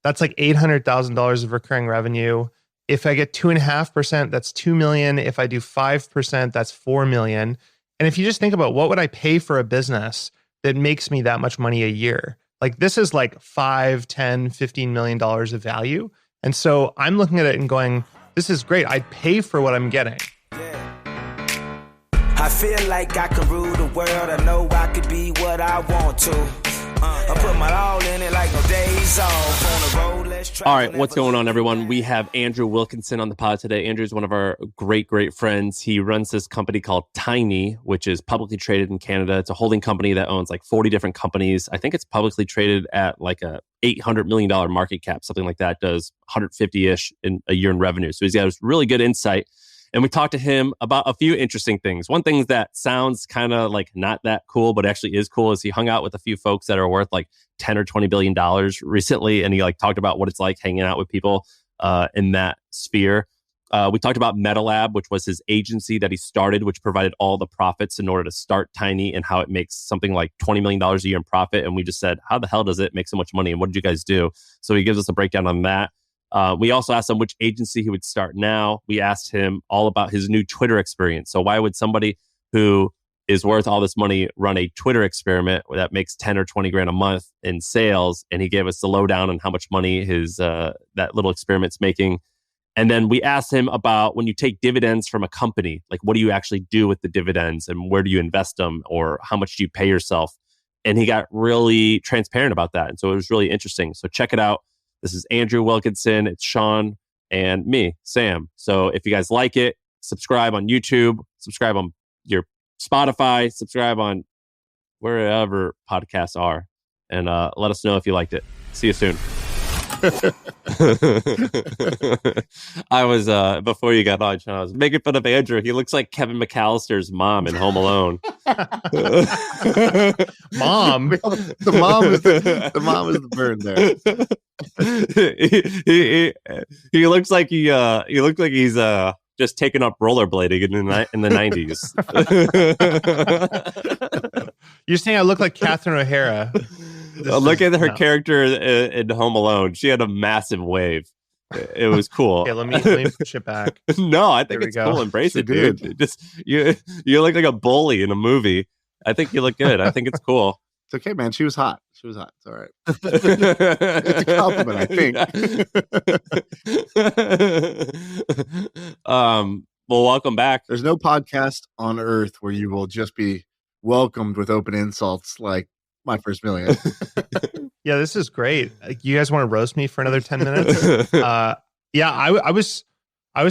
that's like $800,000 of recurring revenue. If I get 2.5%, that's 2 million. If I do 5%, that's 4 million. And if you just think about what would I pay for a business that makes me that much money a year? Like this is like 5, 10, $15 million of value. And so I'm looking at it and going, this is great. I'd pay for what I'm getting. I feel like I can rule the world. I know I could be what I want to. I put my all in it like no days off. On the road, let's try. All right, what's going on, everyone? We have Andrew Wilkinson on the pod today. Andrew's one of our great friends. He runs this company called Tiny, which is publicly traded in Canada. It's a holding company that owns like 40 different companies. I think it's publicly traded at like a $800 million market cap, something like that. Does 150-ish in a year in revenue. So he's got this really good insight. And we talked to him about a few interesting things. One thing that sounds kind of like not that cool, but actually is cool, is he hung out with a few folks that are worth like 10 or $20 billion recently. And he like talked about what it's like hanging out with people in that sphere. We talked about MetaLab, which was his agency that he started, which provided all the profits in order to start Tiny, and how it makes something like $20 million a year in profit. And we just said, how the hell does it make so much money? And what did you guys do? So he gives us a breakdown on that. We also asked him which agency he would start now. We asked him all about his new Twitter experience. So why would somebody who is worth all this money run a Twitter experiment that makes 10 or 20 grand a month in sales? And he gave us the lowdown on how much money his that little experiment's making. And then we asked him about when you take dividends from a company, like what do you actually do with the dividends and where do you invest them, or how much do you pay yourself? And he got really transparent about that. And so it was really interesting. So check it out. This is Andrew Wilkinson, it's Shaan, and me, Sam. So if you guys like it, subscribe on YouTube, subscribe on your Spotify, subscribe on wherever podcasts are, and let us know if you liked it. See you soon. I was before you got on, Sean, I was making fun of Andrew. He looks like Kevin McAllister's mom in Home Alone. Mom, the mom is the burn there. He looks like he looks like he's just taking up rollerblading in the 90s. You're saying I look like Catherine O'Hara? Look at her character in Home Alone. She had a massive wave. It was cool. Okay, let me push it back. No, I think it's cool. Embrace it, dude. Just you look like a bully in a movie. I think you look good. I think it's cool. It's okay, man. She was hot. It's all right. It's a compliment, I think. Well, welcome back. There's no podcast on earth where you will just be welcomed with open insults like my first million. Yeah, this is great. You guys want to roast me for another 10 minutes? Yeah, I was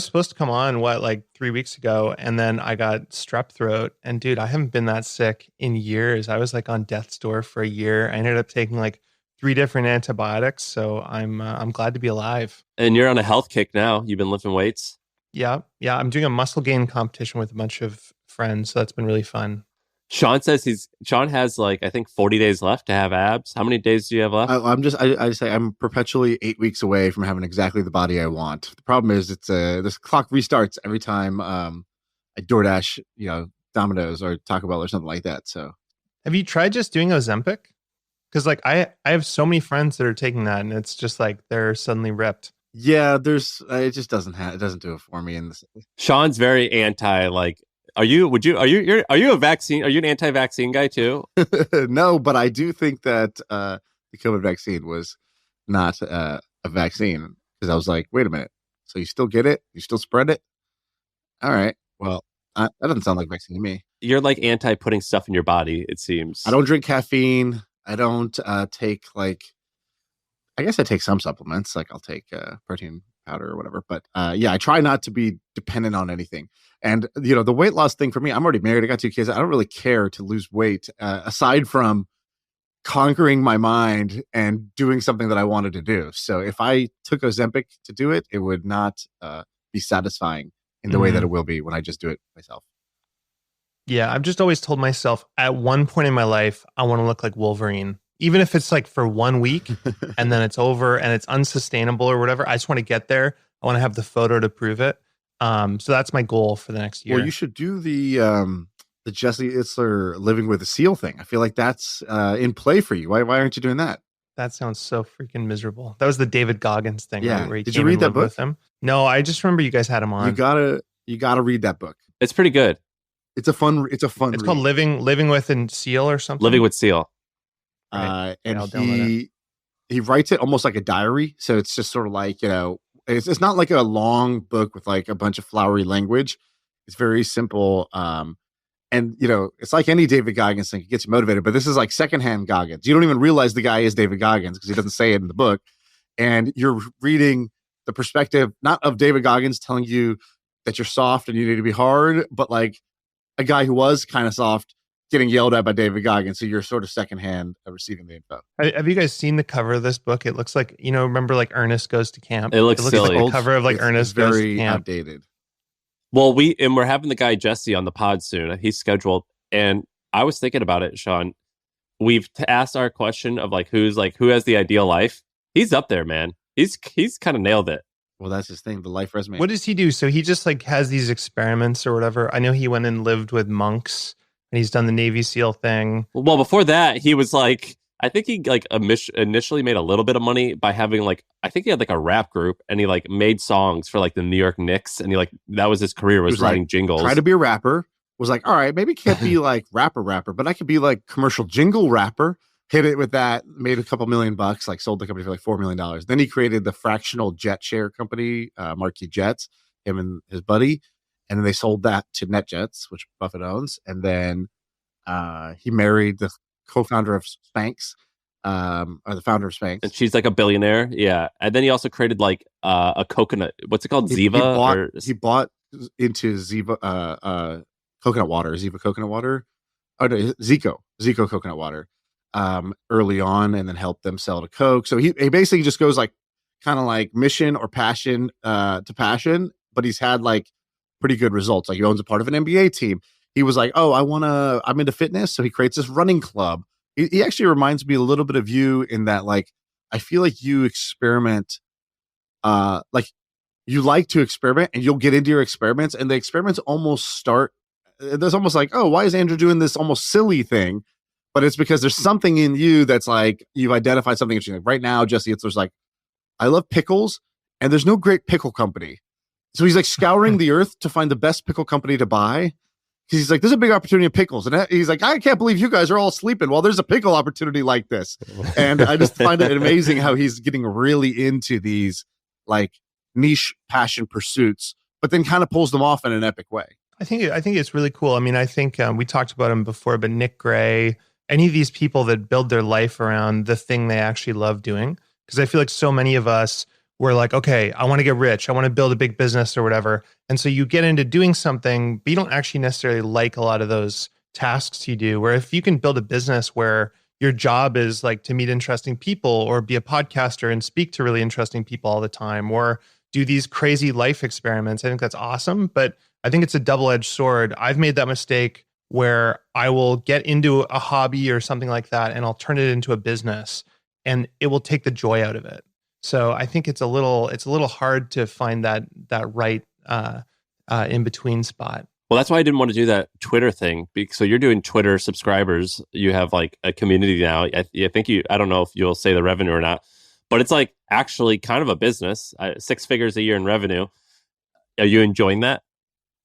supposed to come on like 3 weeks ago, and then I got strep throat. And dude, I haven't been that sick in years. I was like on death's door for a year. I ended up taking like 3 different antibiotics. So I'm glad to be alive. And you're on a health kick now. You've been lifting weights. Yeah. I'm doing a muscle gain competition with a bunch of friends. So that's been really fun. Shaan says Shaan has like, I think 40 days left to have abs. How many days do you have left? I say I'm perpetually 8 weeks away from having exactly the body I want. The problem is it's this clock restarts every time I DoorDash, Domino's or Taco Bell or something like that. So have you tried just doing Ozempic? Because like I have so many friends that are taking that, and it's just like they're suddenly ripped. Yeah, it just doesn't do it for me. And Shaan's very anti like. Are you a vaccine? Are you an anti-vaccine guy too? No, but I do think that the COVID vaccine was not a vaccine, because I was like, wait a minute. So you still get it? You still spread it? All right. Well, that doesn't sound like a vaccine to me. You're like anti putting stuff in your body, it seems. I don't drink caffeine. I don't take I guess I take some supplements. Like I'll take protein powder or whatever. But yeah, I try not to be dependent on anything. And, the weight loss thing for me, I'm already married. I got 2 kids. I don't really care to lose weight aside from conquering my mind and doing something that I wanted to do. So if I took Ozempic to do it, it would not be satisfying in the way that it will be when I just do it myself. Yeah, I've just always told myself at one point in my life, I want to look like Wolverine. Even if it's like for 1 week and then it's over and it's unsustainable or whatever, I just want to get there. I want to have the photo to prove it. So that's my goal for the next year. Well, you should do the Jesse Itzler living with a seal thing. I feel like that's in play for you. Why aren't you doing that? That sounds so freaking miserable. That was the David Goggins thing, Yeah. right? Where he Did came you read and that lived book? with him. No, I just remember you guys had him on. You gotta read that book. It's pretty good. It's a fun It's read. called Living with and Seal or something. Living with Seal. Right. And I'll download he writes it almost like a diary. So it's just sort of like, it's not like a long book with like a bunch of flowery language. It's very simple. And it's like any David Goggins thing. It gets you motivated, but this is like secondhand Goggins. You don't even realize the guy is David Goggins because he doesn't say it in the book. And you're reading the perspective, not of David Goggins telling you that you're soft and you need to be hard, but like a guy who was kind of soft getting yelled at by David Goggins. So you're sort of secondhand receiving the info. Have you guys seen the cover of this book? It looks like, remember like Ernest Goes to Camp? It looks silly. like the cover of like Ernest Goes to very Camp. outdated. Well, we're having the guy Jesse on the pod soon. He's scheduled, and I was thinking about it, Shaan. We've asked our question of like who has the ideal life. He's up there, man. He's kind of nailed it. Well, that's his thing, the life resume. What does he do? So he just like has these experiments or whatever. I know he went and lived with monks, and he's done the Navy SEAL thing. Well, before that, he was like, I think he like initially made a little bit of money by having like, I think he had like a rap group, and he like made songs for like the New York Knicks, and he like that was his career, was writing like, jingles. Try to be a rapper. Was like, all right, maybe can't be like rapper, but I could be like commercial jingle rapper. Hit it with that, made a couple $1 million, like sold the company for like $4 million. Then he created the fractional jet share company, Marquis Jets, him and his buddy. And then they sold that to NetJets, which Buffett owns. And then he married the co-founder of Spanx, or the founder of Spanx. And she's like a billionaire. Yeah. And then he also created like a coconut, what's it called? Ziva? He bought into Ziva, coconut water, Ziva coconut water. Oh, no, Zico coconut water. Early on, and then help them sell to Coke. So he basically just goes like kind of like mission or passion to passion, but he's had like pretty good results. Like he owns a part of an NBA team. He was like, I'm into fitness. So he creates this running club. He actually reminds me a little bit of you in that, like, I feel like you experiment, like you like to experiment and you'll get into your experiments and the experiments almost start. There's almost like, oh, why is Andrew doing this almost silly thing? But it's because there's something in you that's like, you've identified something interesting. Like right now, Jesse, there's like, I love pickles and there's no great pickle company. So he's like scouring the earth to find the best pickle company to buy. Because he's like, there's a big opportunity in pickles. And he's like, I can't believe you guys are all sleeping while there's a pickle opportunity like this. And I just find it amazing how he's getting really into these like niche passion pursuits, but then kind of pulls them off in an epic way. I think it's really cool. I mean, I think we talked about him before, but Nick Gray, any of these people that build their life around the thing they actually love doing. Because I feel like so many of us were like, okay, I want to get rich. I want to build a big business or whatever. And so you get into doing something, but you don't actually necessarily like a lot of those tasks you do. Where if you can build a business where your job is like to meet interesting people or be a podcaster and speak to really interesting people all the time or do these crazy life experiments, I think that's awesome. But I think it's a double-edged sword. I've made that mistake where I will get into a hobby or something like that and I'll turn it into a business and it will take the joy out of it. So I think it's a little hard to find that right in between spot. Well, that's why I didn't want to do that Twitter thing. So you're doing Twitter subscribers. You have like a community now. I think I don't know if you'll say the revenue or not, but it's like actually kind of a business, 6 figures a year in revenue. Are you enjoying that?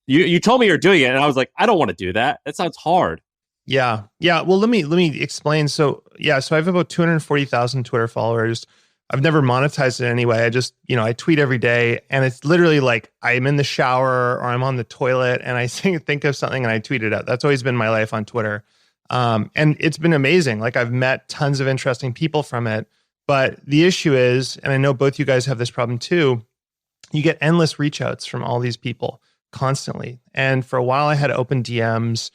You told me you're doing it, and I was like, I don't want to do that. That sounds hard. Yeah. Well, let me explain. So I have about 240,000 Twitter followers. I've never monetized it anyway. I just, I tweet every day, and it's literally like I'm in the shower or I'm on the toilet, and I think of something and I tweet it out. That's always been my life on Twitter, and it's been amazing. Like I've met tons of interesting people from it. But the issue is, and I know both you guys have this problem too, you get endless reach outs from all these people constantly. And for a while I had open DMs.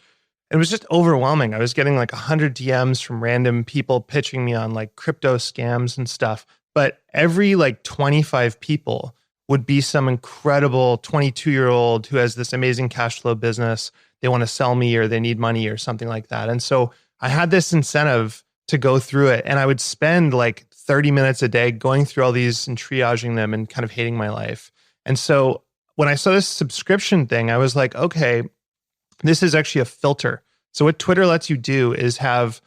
It was just overwhelming. I was getting like 100 DMs from random people pitching me on like crypto scams and stuff. But every like 25 people would be some incredible 22-year-old who has this amazing cash flow business. They want to sell me or they need money or something like that. And so I had this incentive to go through it. And I would spend like 30 minutes a day going through all these and triaging them and kind of hating my life. And so when I saw this subscription thing, I was like, okay, this is actually a filter. So what Twitter lets you do is have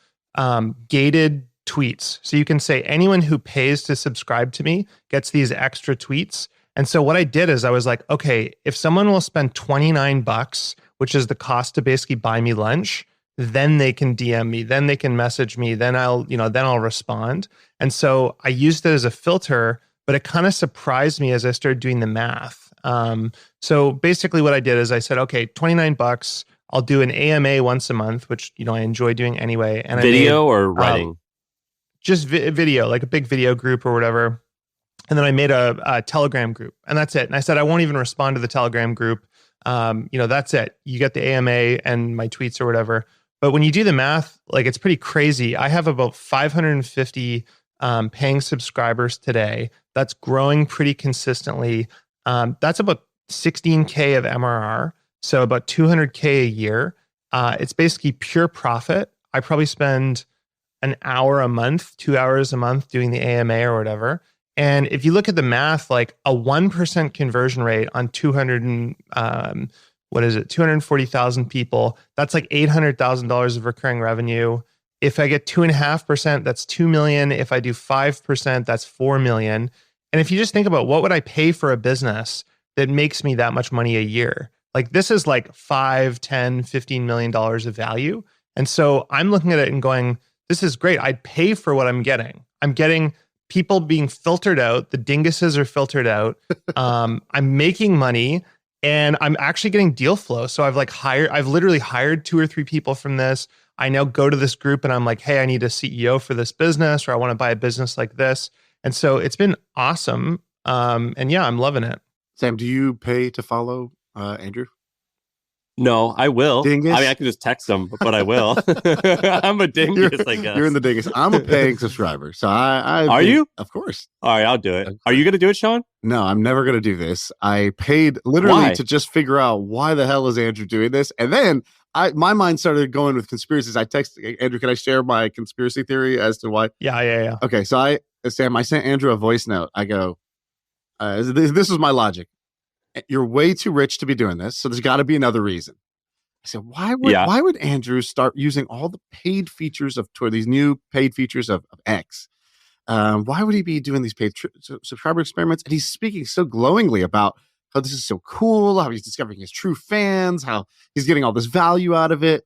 gated tweets. So you can say anyone who pays to subscribe to me gets these extra tweets. And so what I did is I was like, okay, if someone will spend $29, which is the cost to basically buy me lunch, then they can DM me, then they can message me, then I'll respond. And so I used it as a filter, but it kind of surprised me as I started doing the math. So basically what I did is I said, okay, $29, I'll do an AMA once a month, which, I enjoy doing anyway. And video or writing? Just video, like a big video group or whatever. And then I made a Telegram group, and that's it. And I said, I won't even respond to the Telegram group. That's it. You get the AMA and my tweets or whatever. But when you do the math, like, it's pretty crazy. I have about 550 paying subscribers today. That's growing pretty consistently. That's about 16K of MRR. So about 200K a year. It's basically pure profit. I probably spend an hour a month, 2 hours a month doing the AMA or whatever. And if you look at the math, like a 1% conversion rate on 240,000 people, that's like $800,000 of recurring revenue. If I get 2.5%, that's 2 million. If I do 5%, that's 4 million. And if you just think about what would I pay for a business that makes me that much money a year? Like, this is like $5, $10, $15 million of value. And so I'm looking at it and going, this is great. I'd pay for what I'm getting. I'm getting people being filtered out. The dinguses are filtered out. I'm making money, and I'm actually getting deal flow. So I've literally hired 2 or 3 people from this. I now go to this group and I'm like, hey, I need a CEO for this business, or I want to buy a business like this. And so it's been awesome. And yeah, I'm loving it. Sam, do you pay to follow Andrew? No, I will. Dingus? I mean, I can just text them, but I will. I'm a dingus, I guess. You're in the dingus. I'm a paying subscriber. So Are you? Of course. All right, I'll do it. Are you going to do it, Shaan? No, I'm never going to do this. I paid literally to just figure out why the hell is Andrew doing this. And then my mind started going with conspiracies. I texted Andrew, can I share my conspiracy theory as to why? Yeah. Okay, so Sam, I sent Andrew a voice note. I go, this is my logic. You're way too rich to be doing this, so there's got to be another reason. I said, why would Andrew start using all the paid features of Twitter, these new paid features of X? Why would he be doing these paid subscriber experiments? And he's speaking so glowingly about how this is so cool, how he's discovering his true fans, how he's getting all this value out of it.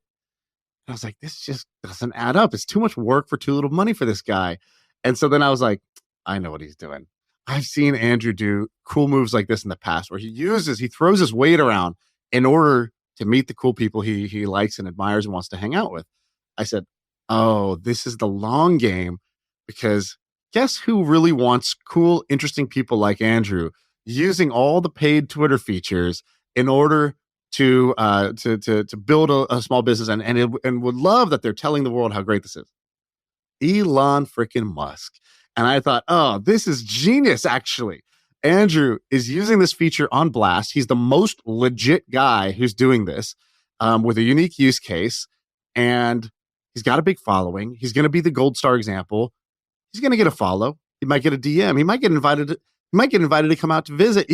And I was like, this just doesn't add up. It's too much work for too little money for this guy. And so then I was like, I know what he's doing. I've seen Andrew do cool moves like this in the past, where he throws his weight around in order to meet the cool people he likes and admires and wants to hang out with. I said, oh, this is the long game, because guess who really wants cool, interesting people like Andrew using all the paid Twitter features in order to build a small business and would love that they're telling the world how great this is? Elon freaking Musk. And I thought, oh, this is genius, actually. Andrew is using this feature on blast. He's the most legit guy who's doing this with a unique use case. And he's got a big following. He's going to be the gold star example. He's going to get a follow. He might get a DM. He might get invited to come out to visit.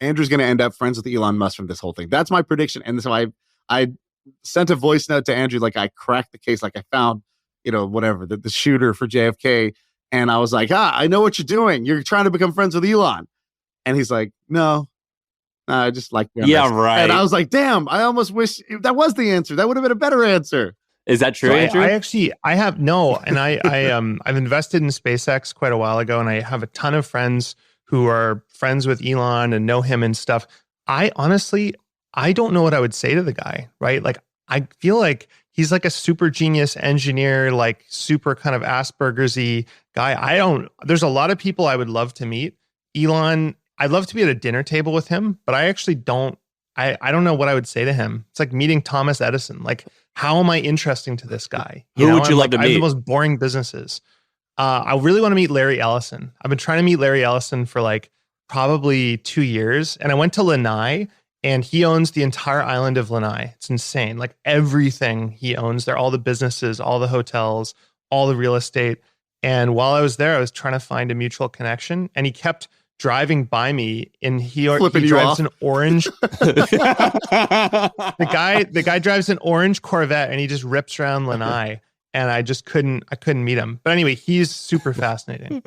Andrew's going to end up friends with Elon Musk from this whole thing. That's my prediction. And so I sent a voice note to Andrew, like I cracked the case, like I found, the shooter for JFK. And I was like, I know what you're doing. You're trying to become friends with Elon. And he's like, no, I just like, yeah, right. And I was like, damn, I almost wish that was the answer. That would have been a better answer. Is that true, Andrew? I have no. And I've invested in SpaceX quite a while ago, and I have a ton of friends who are friends with Elon and know him and stuff. I honestly don't know what I would say to the guy, right? Like, I feel like he's like a super genius engineer, like super kind of Asperger's-y guy. There's a lot of people I would love to meet. Elon, I'd love to be at a dinner table with him, but I actually don't know what I would say to him. It's like meeting Thomas Edison. Like, how am I interesting to this guy? Who would you love to meet? I have the most boring businesses. I really want to meet Larry Ellison. I've been trying to meet Larry Ellison for like probably 2 years. And I went to Lanai, and he owns the entire island of Lanai. It's insane. Like, everything he owns there, all the businesses, all the hotels, all the real estate. And while I was there, I was trying to find a mutual connection, and he kept driving by me, and he drives an orange. The guy drives an orange Corvette, and he just rips around Lanai. and I couldn't meet him. But anyway, he's super fascinating.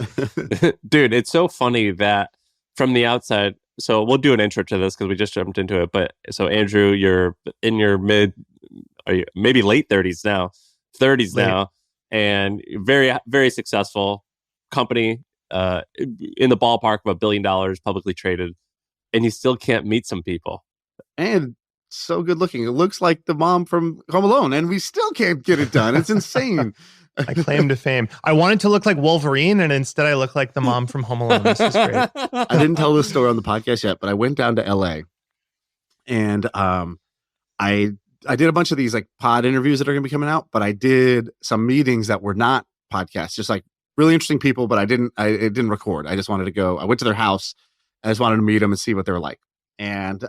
Dude, it's so funny that from the outside, so we'll do an intro to this because we just jumped into it. But so Andrew, you're in your maybe late 30s now, and very, very successful company in the ballpark of $1 billion, publicly traded, and you still can't meet some people. And so good looking. It looks like the mom from Home Alone, and we still can't get it done. It's insane. I claim to fame. I wanted to look like Wolverine, and instead I look like the mom from Home Alone. This is great. I didn't tell this story on the podcast yet, but I went down to LA, and I did a bunch of these like pod interviews that are going to be coming out, but I did some meetings that were not podcasts, just like really interesting people, but it didn't record. I just wanted to go. I went to their house. I just wanted to meet them and see what they were like. And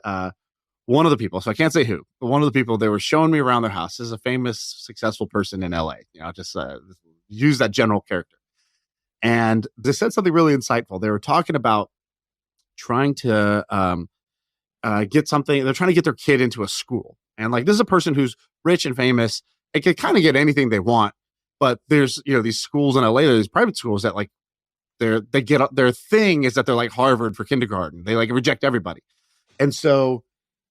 one of the people, so I can't say who, but one of the people, they were showing me around their house. This is a famous, successful person in LA. Just use that general character. And they said something really insightful. They were talking about trying to get something. They're trying to get their kid into a school. And like, this is a person who's rich and famous. They can kind of get anything they want. But there's, these schools in LA, there's private schools that like, their thing is that they're like Harvard for kindergarten. They like reject everybody. And so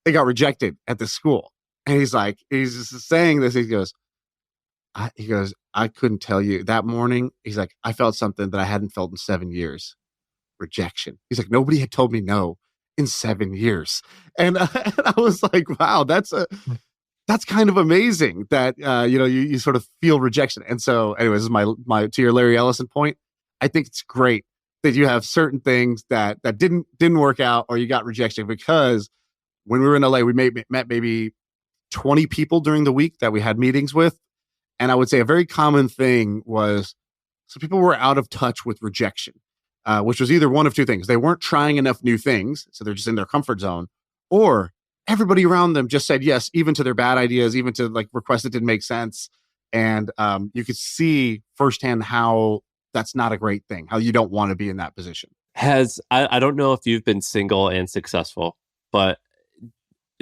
they got rejected at the school. And he's just saying this. He goes, I couldn't tell you that morning. He's like, I felt something that I hadn't felt in 7 years. Rejection. He's like, nobody had told me no in 7 years. And I was like, wow, that's kind of amazing that, you sort of feel rejection. And so anyways, this is my to your Larry Ellison point. I think it's great that you have certain things that didn't work out or you got rejection, because when we were in LA, we met maybe 20 people during the week that we had meetings with. And I would say a very common thing was, so people were out of touch with rejection, which was either one of two things. They weren't trying enough new things, so they're just in their comfort zone, or everybody around them just said yes, even to their bad ideas, even to like requests that didn't make sense. And you could see firsthand how that's not a great thing, how you don't want to be in that position. I don't know if you've been single and successful, but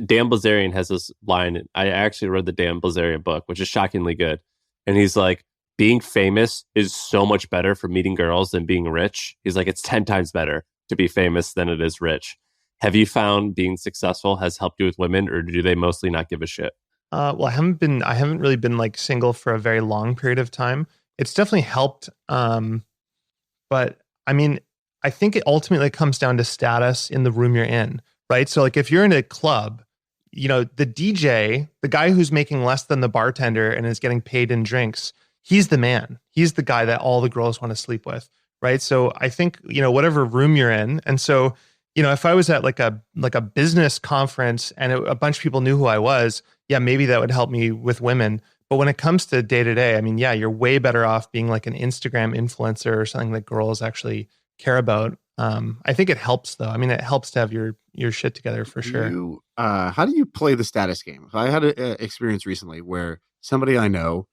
Dan Bilzerian has this line. I actually read the Dan Bilzerian book, which is shockingly good. And he's like, being famous is so much better for meeting girls than being rich. He's like, it's 10 times better to be famous than it is rich. Have you found being successful has helped you with women, or do they mostly not give a shit? Well, I haven't really been like single for a very long period of time. It's definitely helped. But I mean, I think it ultimately comes down to status in the room you're in, right? So like if you're in a club, the DJ, the guy who's making less than the bartender and is getting paid in drinks, he's the man. He's the guy that all the girls want to sleep with, right? So I think, whatever room you're in. And so, if I was at like a business conference and a bunch of people knew who I was, yeah, maybe that would help me with women. But when it comes to day to day, I mean, yeah, you're way better off being like an Instagram influencer or something that girls actually care about. I think it helps though. I mean, it helps to have your shit together for sure. How do you play the status game? I had an experience recently where somebody I know,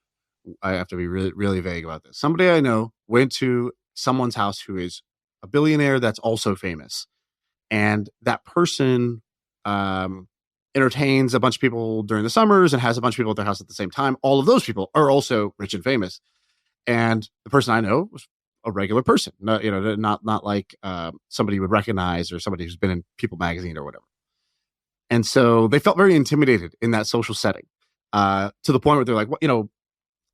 I have to be really, really vague about this. Somebody I know went to someone's house who is a billionaire that's also famous. And that person entertains a bunch of people during the summers and has a bunch of people at their house at the same time. All of those people are also rich and famous. And the person I know was a regular person, not like somebody you would recognize or somebody who's been in People magazine or whatever. And so they felt very intimidated in that social setting, to the point where they're like,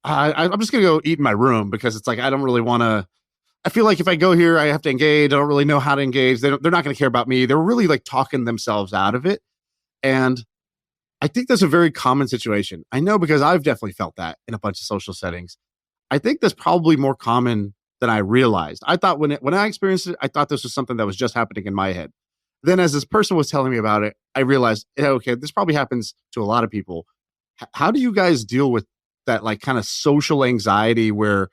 I'm just going to go eat in my room because it's like, I don't really want to. I feel like if I go here, I have to engage. I don't really know how to engage. They're not going to care about me. They're really like talking themselves out of it. And I think that's a very common situation. I know because I've definitely felt that in a bunch of social settings. I think that's probably more common than I realized. I thought when I experienced it, I thought this was something that was just happening in my head. Then as this person was telling me about it, I realized, okay, this probably happens to a lot of people. How do you guys deal with that like kind of social anxiety where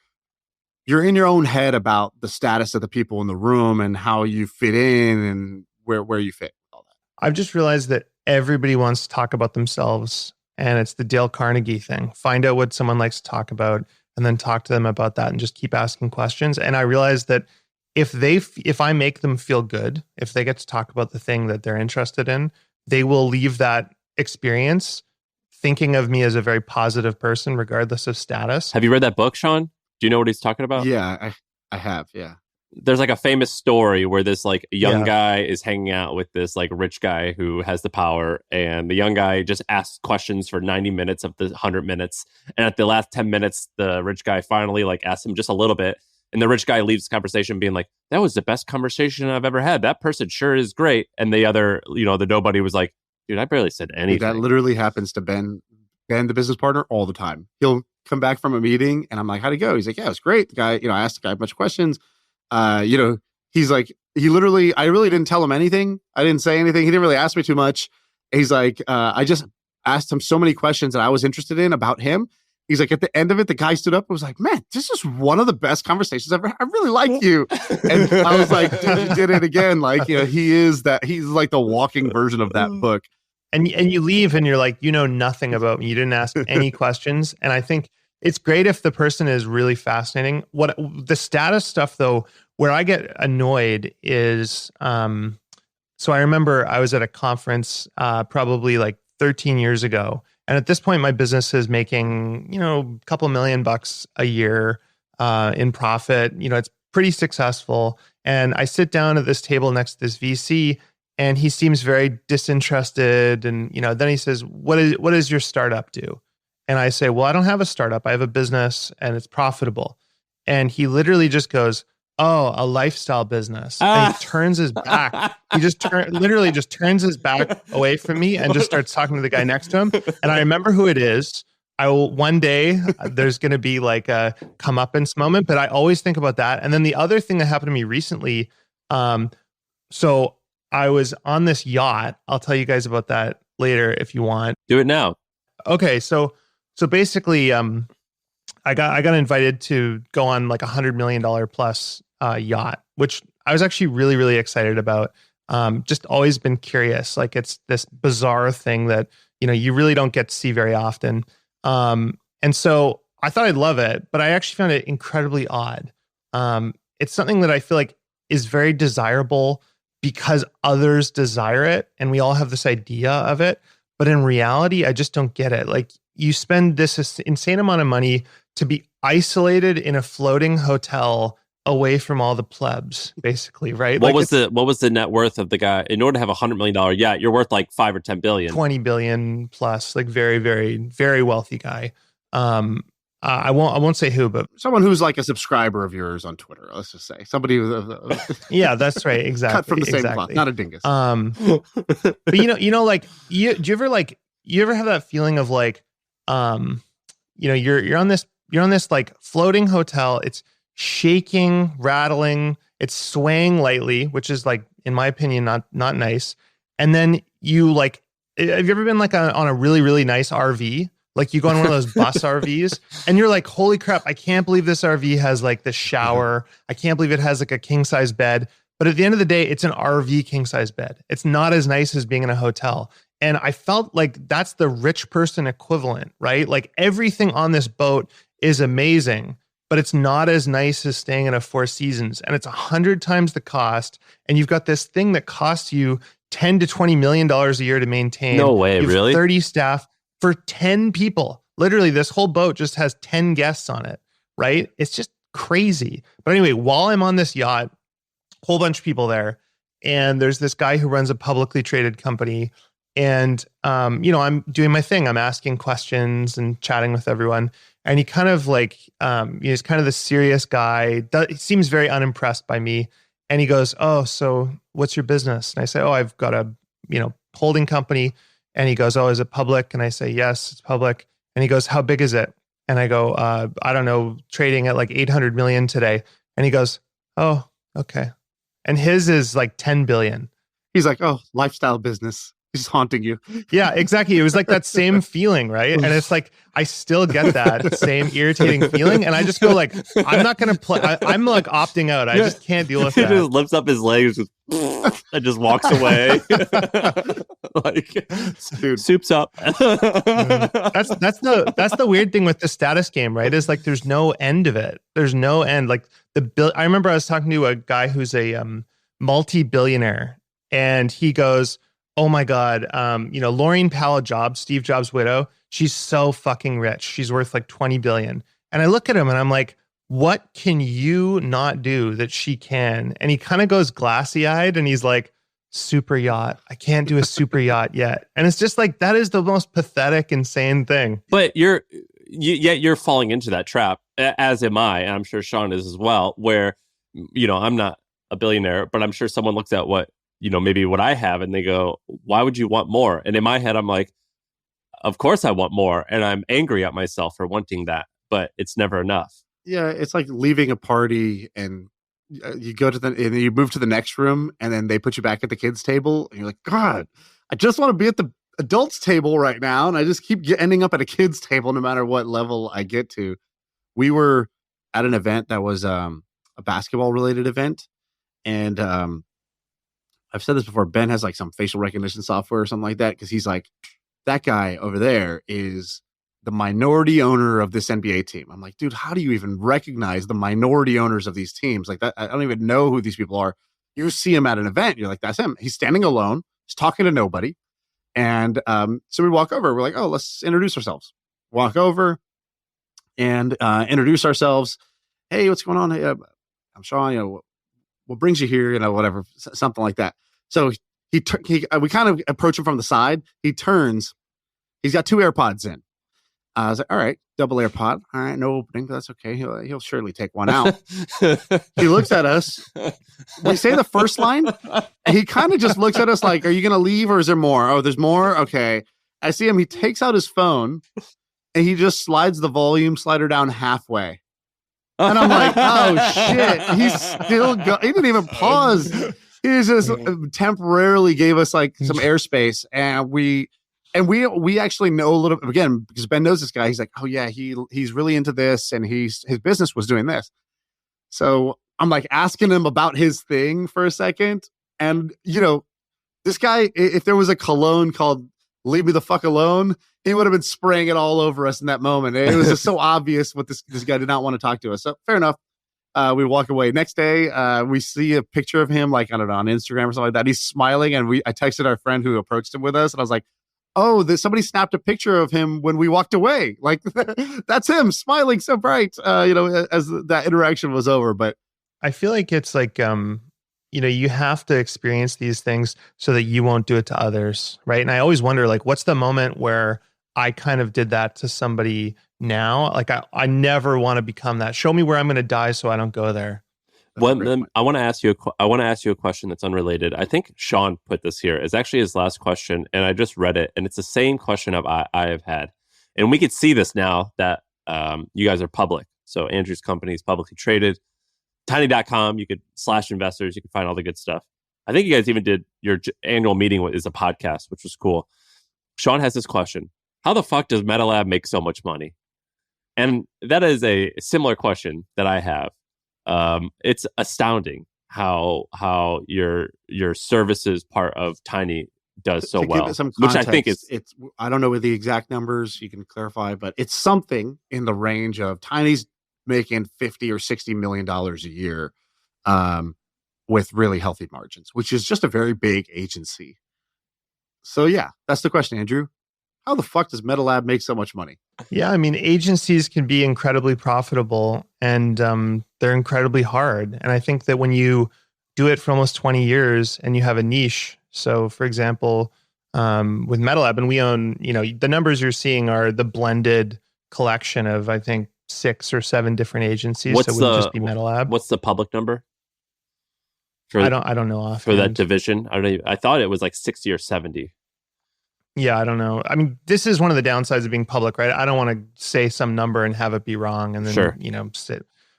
you're in your own head about the status of the people in the room and how you fit in and where you fit? All that. I've just realized that everybody wants to talk about themselves, and it's the Dale Carnegie thing. Find out what someone likes to talk about and then talk to them about that and just keep asking questions. And I realized that if I make them feel good, if they get to talk about the thing that they're interested in, they will leave that experience thinking of me as a very positive person, regardless of status. Have you read that book, Shaan? Do you know what he's talking about? Yeah, I have. Yeah. There's like a famous story where this like young guy is hanging out with this like rich guy who has the power, and the young guy just asks questions for 90 minutes of the 100 minutes. And at the last 10 minutes, the rich guy finally like asks him just a little bit. And the rich guy leaves the conversation being like, that was the best conversation I've ever had. That person sure is great. And the other, the nobody was like, dude, I barely said anything. That literally happens to Ben, the business partner, all the time. He'll come back from a meeting and I'm like, how'd it go? He's like, yeah, it was great. The guy, I asked the guy a bunch of questions. He's like, I really didn't tell him anything. I didn't say anything. He didn't really ask me too much. He's like, I just asked him so many questions that I was interested in about him. He's like, at the end of it, the guy stood up and was like, man, this is one of the best conversations ever. I really like you. And I was like, dude, you did it again. Like, he's like the walking version of that book. And you leave and you're like, you know nothing about me. You didn't ask any questions. And I think it's great if the person is really fascinating. What the status stuff though, where I get annoyed is, so I remember I was at a conference probably like 13 years ago. And at this point, my business is making, a couple $1 million a year in profit. It's pretty successful. And I sit down at this table next to this VC, and he seems very disinterested. And then he says, "What does your startup do?" And I say, "Well, I don't have a startup. I have a business, and it's profitable." And he literally just goes, "Oh, a lifestyle business." And he turns his back. He literally just turns his back away from me and just starts talking to the guy next to him. And I remember who it is. One day there's going to be like a comeuppance moment, but I always think about that. And then the other thing that happened to me recently, so I was on this yacht. I'll tell you guys about that later if you want. Do it now. Okay, so basically, I got invited to go on like $100 million plus yacht, which I was actually really, really excited about. Just always been curious. Like it's this bizarre thing that, you really don't get to see very often. And so I thought I'd love it, but I actually found it incredibly odd. It's something that I feel like is very desirable because others desire it. And we all have this idea of it. But in reality, I just don't get it. Like you spend this insane amount of money to be isolated in a floating hotel away from all the plebs, basically, right? What was the net worth of the guy? In order to have $100 million yacht, you're worth like 5 or 10 billion. 20 billion plus, like very, very, very wealthy guy. I won't say who, but someone who's like a subscriber of yours on Twitter. Let's just say somebody who yeah, that's right. Exactly. Cut from the same cloth, not a dingus. But like do you ever have that feeling of like, you're on this like floating hotel. It's shaking, rattling, it's swaying lightly, which is like, in my opinion, not nice. And then you like, have you ever been like on a really, really nice RV? Like you go on one of those bus RVs and you're like, holy crap, I can't believe this RV has like the shower. I can't believe it has like a king size bed. But at the end of the day, it's an RV king size bed. It's not as nice as being in a hotel. And I felt like that's the rich person equivalent, right? Like everything on this boat is amazing, but it's not as nice as staying in a Four Seasons. And it's 100 times the cost. And you've got this thing that costs you $10 to $20 million a year to maintain. No way, really? 30 staff for 10 people. Literally, this whole boat just has 10 guests on it, right? It's just crazy. But anyway, while I'm on this yacht, whole bunch of people there, and there's this guy who runs a publicly traded company. And, I'm doing my thing. I'm asking questions and chatting with everyone. And he kind of like, he's kind of the serious guy. He seems very unimpressed by me. And he goes, "Oh, so what's your business?" And I say, "Oh, I've got a, holding company." And he goes, "Oh, is it public?" And I say, "Yes, it's public." And he goes, "How big is it?" And I go, "I don't know, trading at like 800 million today." And he goes, "Oh, okay." And his is like 10 billion. He's like, "Oh, lifestyle business. He's haunting you." Yeah, exactly. It was like that same feeling, right? And it's like, I still get that same irritating feeling. And I just go like, I'm not going to play. I'm like opting out. I just can't deal with that. He just lifts up his legs and just walks away. Like, dude, soup's up. That's the weird thing with the status game, right? Is like, there's no end of it. There's no end. Like I remember I was talking to a guy who's a multi-billionaire, and he goes, oh my God, Laureen Powell Jobs, Steve Jobs' widow, she's so fucking rich. She's worth like 20 billion. And I look at him and I'm like, what can you not do that she can? And he kind of goes glassy eyed and he's like, super yacht. I can't do a super yacht yet. And it's just like, that is the most pathetic, insane thing. But you're falling into that trap, as am I. And I'm sure Shaan is as well, where, I'm not a billionaire, but I'm sure someone looks at what, maybe what I have and they go, why would you want more? And in my head, I'm like, of course I want more. And I'm angry at myself for wanting that, but it's never enough. Yeah. It's like leaving a party and you go and you move to the next room and then they put you back at the kids' table and you're like, God, I just want to be at the adults' table right now. And I just keep ending up at a kids' table no matter what level I get to. We were at an event that was a basketball related event. And I've said this before, Ben has like some facial recognition software or something like that. Cause he's like, that guy over there is the minority owner of this NBA team. I'm like, dude, how do you even recognize the minority owners of these teams? Like that, I don't even know who these people are. You see him at an event. You're like, that's him. He's standing alone. He's talking to nobody. And so we walk over. We're like, oh, let's introduce ourselves. Walk over and introduce ourselves. Hey, what's going on? Hey, I'm Shaan. What brings you here? Whatever, something like that. So we kind of approach him from the side. He turns. He's got 2 AirPods in. I was like, all right, double AirPod. All right, no opening, but that's okay. He'll surely take one out. He looks at us. We say the first line. And he kind of just looks at us like, are you going to leave or is there more? Oh, there's more? Okay. I see him. He takes out his phone and he just slides the volume slider down halfway. And I'm like, oh, shit. He's still going. He didn't even pause. He just temporarily gave us like some airspace. And we actually know a little bit, again, because Ben knows this guy. He's like, oh yeah, he's really into this and his business was doing this. So I'm like asking him about his thing for a second. And this guy, if there was a cologne called Leave Me the Fuck Alone, he would have been spraying it all over us in that moment. It was just so obvious what this guy did not want to talk to us. So fair enough. We walk away. Next day, we see a picture of him, like, I don't know, on Instagram or something like that. He's smiling. And I texted our friend who approached him with us. And I was like, oh, somebody snapped a picture of him when we walked away. Like, that's him smiling so bright, as that interaction was over. But I feel like it's like, you have to experience these things so that you won't do it to others. Right. And I always wonder, like, what's the moment where I kind of did that to somebody now? Like, I never want to become that. Show me where I'm going to die so I don't go there. Well, I want to ask you a question that's unrelated. I think Shaan put this here. It's actually his last question, and I just read it, and it's the same question I have had. And we could see this now that you guys are public. So Andrew's company is publicly traded. Tiny.com, you could /investors, you can find all the good stuff. I think you guys even did your annual meeting is a podcast, which was cool. Shaan has this question: how the fuck does MetaLab make so much money? And that is a similar question that I have. It's astounding how your services part of Tiny does so well, which I think is, I don't know what the exact numbers, you can clarify, but it's something in the range of Tiny's making $50 or $60 million a year, with really healthy margins, which is just a very big agency. So yeah, that's the question, Andrew. How the fuck does MetaLab make so much money? Yeah, I mean, agencies can be incredibly profitable and they're incredibly hard. And I think that when you do it for almost 20 years and you have a niche, so for example, with MetaLab, and we own, the numbers you're seeing are the blended collection of, I think, 6 or 7 different agencies. So it wouldn't just be MetaLab. What's the public number? I don't know offhand. For that division. I thought it was like 60 or 70. Yeah, I don't know. I mean, this is one of the downsides of being public, right? I don't want to say some number and have it be wrong and then, sure,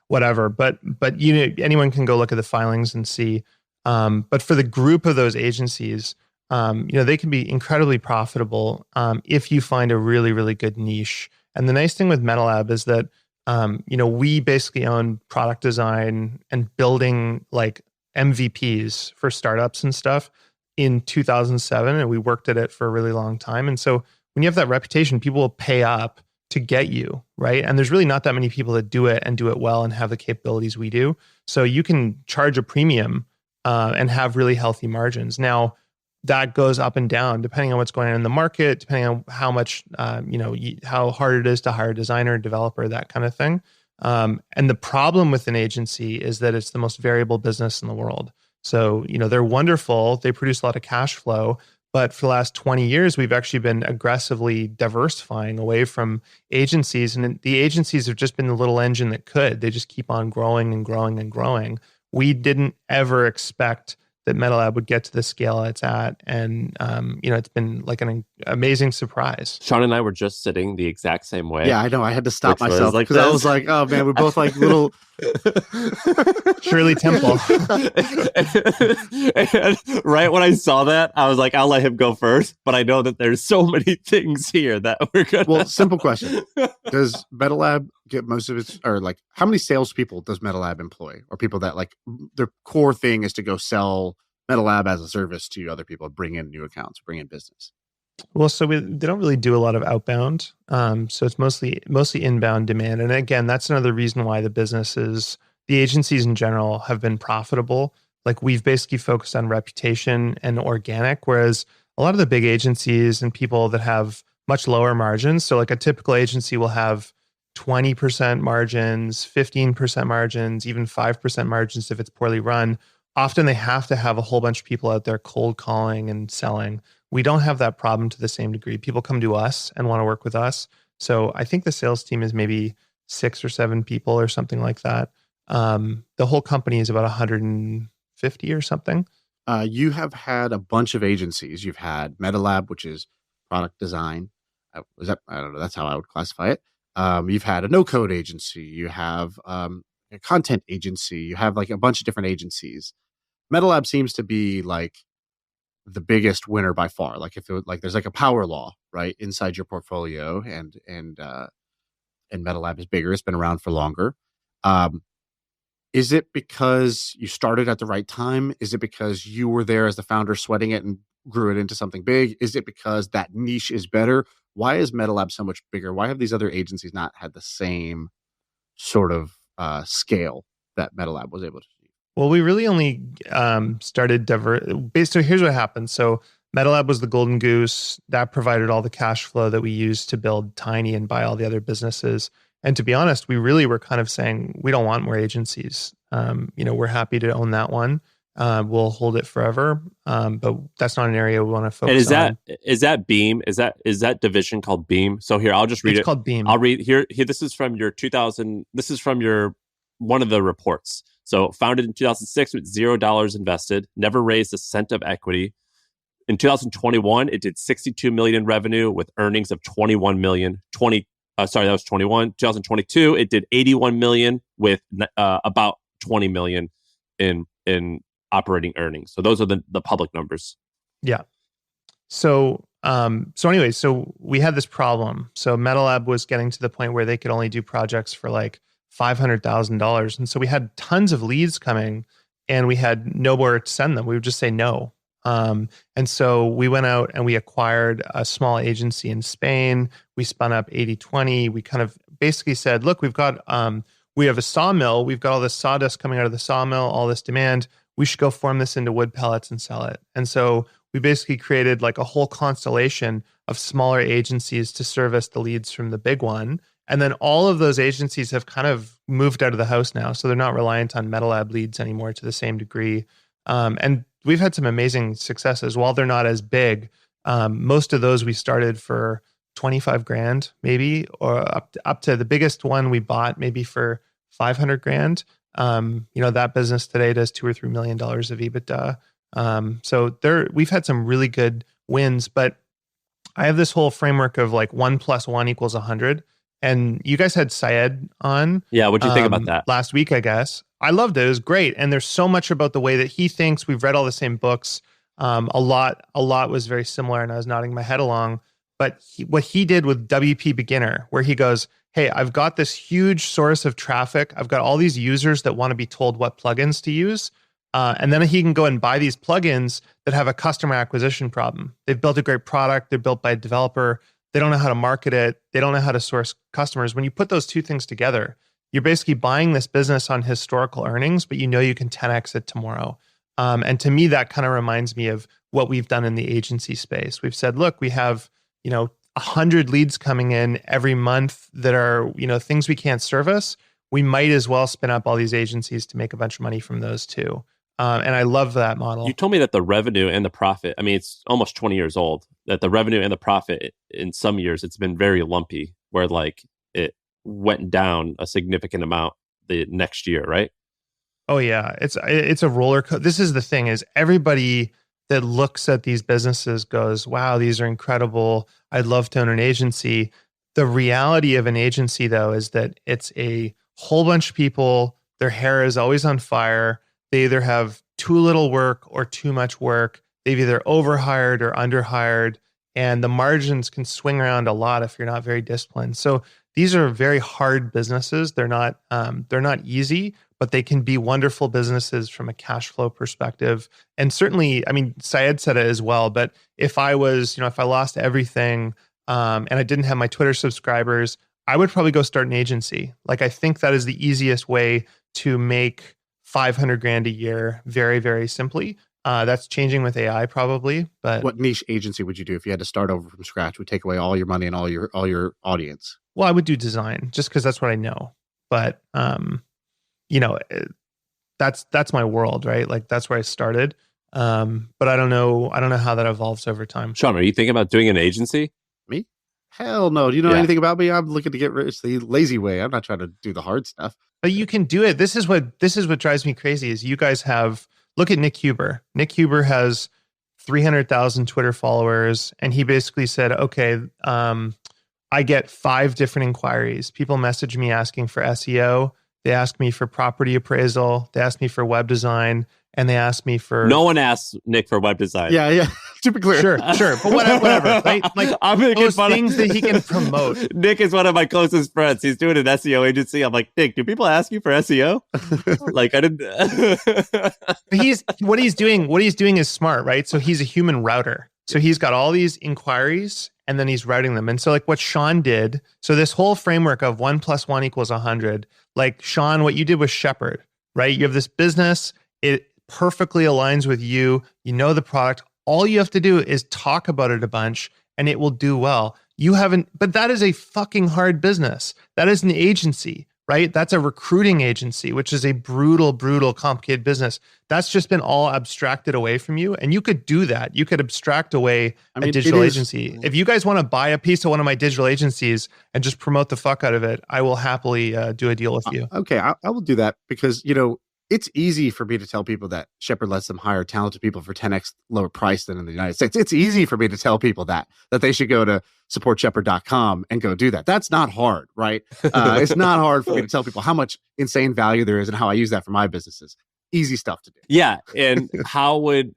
whatever. But anyone can go look at the filings and see. But for the group of those agencies, they can be incredibly profitable if you find a really, really good niche. And the nice thing with MetaLab is that, we basically own product design and building like MVPs for startups and stuff in 2007, and we worked at it for a really long time. And so when you have that reputation, people will pay up to get you, right? And there's really not that many people that do it and do it well and have the capabilities we do. So you can charge a premium and have really healthy margins. Now, that goes up and down depending on what's going on in the market, depending on how much, how hard it is to hire a designer, developer, that kind of thing. And the problem with an agency is that it's the most variable business in the world. So, they're wonderful. They produce a lot of cash flow. But for the last 20 years, we've actually been aggressively diversifying away from agencies. And the agencies have just been the little engine that could. They just keep on growing and growing and growing. We didn't ever expect that MetaLab would get to the scale it's at. And, it's been like an amazing surprise. Shaan and I were just sitting the exact same way. Yeah, I know. I had to stop myself because I was like, oh man, we're both like little Shirley Temple. And right when I saw that, I was like, I'll let him go first. But I know that there's so many things here that we're going to... Well, simple question. Does MetaLab get most of its... Or like, how many salespeople does MetaLab employ? Or people that like, their core thing is to go sell MetaLab as a service to other people, bring in new accounts, bring in business? Well, so they don't really do a lot of outbound. So it's mostly inbound demand. And again, that's another reason why the agencies in general have been profitable. Like we've basically focused on reputation and organic, whereas a lot of the big agencies and people that have much lower margins. So like a typical agency will have 20% margins, 15% margins, even 5% margins if it's poorly run. Often they have to have a whole bunch of people out there cold calling and selling. We don't have that problem to the same degree. People come to us and want to work with us. So I think the sales team is maybe 6 or 7 people or something like that. The whole company is about 150 or something. You have had a bunch of agencies. You've had MetaLab, which is product design. I don't know. That's how I would classify it. You've had a no-code agency. You have a content agency. You have like a bunch of different agencies. MetaLab seems to be like the biggest winner by far. Like if it was, like there's like a power law right inside your portfolio, and MetaLab is bigger. It's been around for longer. Is it because you started at the right time? Is it because you were there as the founder sweating it and grew it into something big? Is it because that niche is better? Why is MetaLab so much bigger? Why have these other agencies not had the same sort of scale that MetaLab was able to do? Well, we really only started so here's what happened. So MetaLab was the golden goose that provided all the cash flow that we used to build Tiny and buy all the other businesses. And to be honest, we really were kind of saying, we don't want more agencies. We're happy to own that one. We'll hold it forever. But that's not an area we want to focus on. And is that Beam? Is that division called Beam? So here, I'll just read it. It's called Beam. I'll read here. This is from your 2000. This is from your one of the reports. So founded in 2006 with $0 invested, never raised a cent of equity. In 2021, it did 62 million in revenue with earnings of 21 million. That was 21. 2022, it did 81 million with about 20 million in operating earnings. So those are the public numbers. Yeah. So anyway, so we had this problem. So MetaLab was getting to the point where they could only do projects for like $500,000. And so we had tons of leads coming and we had nowhere to send them. We would just say no. And so we went out and we acquired a small agency in Spain. We spun up 80/20. We kind of basically said, look, we have a sawmill. We've got all this sawdust coming out of the sawmill, all this demand. We should go form this into wood pellets and sell it. And so we basically created like a whole constellation of smaller agencies to service the leads from the big one. And then all of those agencies have kind of moved out of the house now. So they're not reliant on MetaLab leads anymore to the same degree. And we've had some amazing successes. While they're not as big, most of those we started for 25 grand, maybe, or up to the biggest one we bought maybe for 500 grand. That business today does $2 or $3 million of EBITDA. So we've had some really good wins, but I have this whole framework of like 1 + 1 = 100. And you guys had Syed on. Yeah, what'd you think about that? Last week, I guess. I loved it. It was great. And there's so much about the way that he thinks. We've read all the same books. A lot was very similar, and I was nodding my head along. But what he did with WP Beginner, where he goes, hey, I've got this huge source of traffic. I've got all these users that want to be told what plugins to use. And then he can go and buy these plugins that have a customer acquisition problem. They've built a great product. They're built by a developer. They don't know how to market it. They don't know how to source customers. When you put those two things together, you're basically buying this business on historical earnings, but you know you can 10x it tomorrow. And to me, that kind of reminds me of what we've done in the agency space. We've said, look, we have, 100 leads coming in every month that are, things we can't service. We might as well spin up all these agencies to make a bunch of money from those too. And I love that model. You told me that the revenue and the profit, it's almost 20 years old, that the revenue and the profit in some years, it's been very lumpy, where like it went down a significant amount the next year, right? Oh yeah. It's a roller coaster. This is the thing, is everybody that looks at these businesses goes, wow, these are incredible. I'd love to own an agency. The reality of an agency though, is that it's a whole bunch of people, their hair is always on fire. They either have too little work or too much work. They've either overhired or underhired, and the margins can swing around a lot if you're not very disciplined. So these are very hard businesses. They're not easy, but they can be wonderful businesses from a cash flow perspective. And certainly, Syed said it as well, but if I was, if I lost everything and I didn't have my Twitter subscribers, I would probably go start an agency. Like, I think that is the easiest way to make 500 grand a year very, very simply. That's changing with AI probably, but what niche agency would you do if you had to start over from scratch? Would take away all your money and all your audience? Well, I would do design just because that's what I know. But that's my world, right? Like, that's where I started. But I don't know how that evolves over time. Shaan, are you thinking about doing an agency? Me? Hell no. Do you know anything about me? I'm looking to get rich the lazy way. I'm not trying to do the hard stuff. But you can do it. This is what drives me crazy is you guys have, look at Nick Huber. Nick Huber has 300,000 Twitter followers. And he basically said, okay, I get 5 different inquiries. People message me asking for SEO. They ask me for property appraisal. They ask me for web design. And they asked me for... No one asks Nick for web design. Yeah. To be clear. Sure. But whatever. Right? Like, I'm making those fun things that he can promote. Nick is one of my closest friends. He's doing an SEO agency. I'm like, Nick, do people ask you for SEO? Like, I didn't... What he's doing is smart, right? So he's a human router. So he's got all these inquiries and then he's routing them. And so like what Shaan did, so this whole framework of 1 + 1 = 100, like Shaan, what you did with Shepherd, right? You have this business, it perfectly aligns with you. You know the product. All you have to do is talk about it a bunch and it will do well. But that is a fucking hard business. That is an agency, right? That's a recruiting agency, which is a brutal, complicated business. That's just been all abstracted away from you. And you could do that. You could abstract away a digital agency. If you guys want to buy a piece of one of my digital agencies and just promote the fuck out of it, I will happily do a deal with you. Okay, I will do that because, it's easy for me to tell people that Shepherd lets them hire talented people for 10x lower price than in the United States. It's easy for me to tell people that they should go to supportshepherd.com and go do that. That's not hard, right? It's not hard for me to tell people how much insane value there is and how I use that for my businesses. Easy stuff to do. Yeah, and how would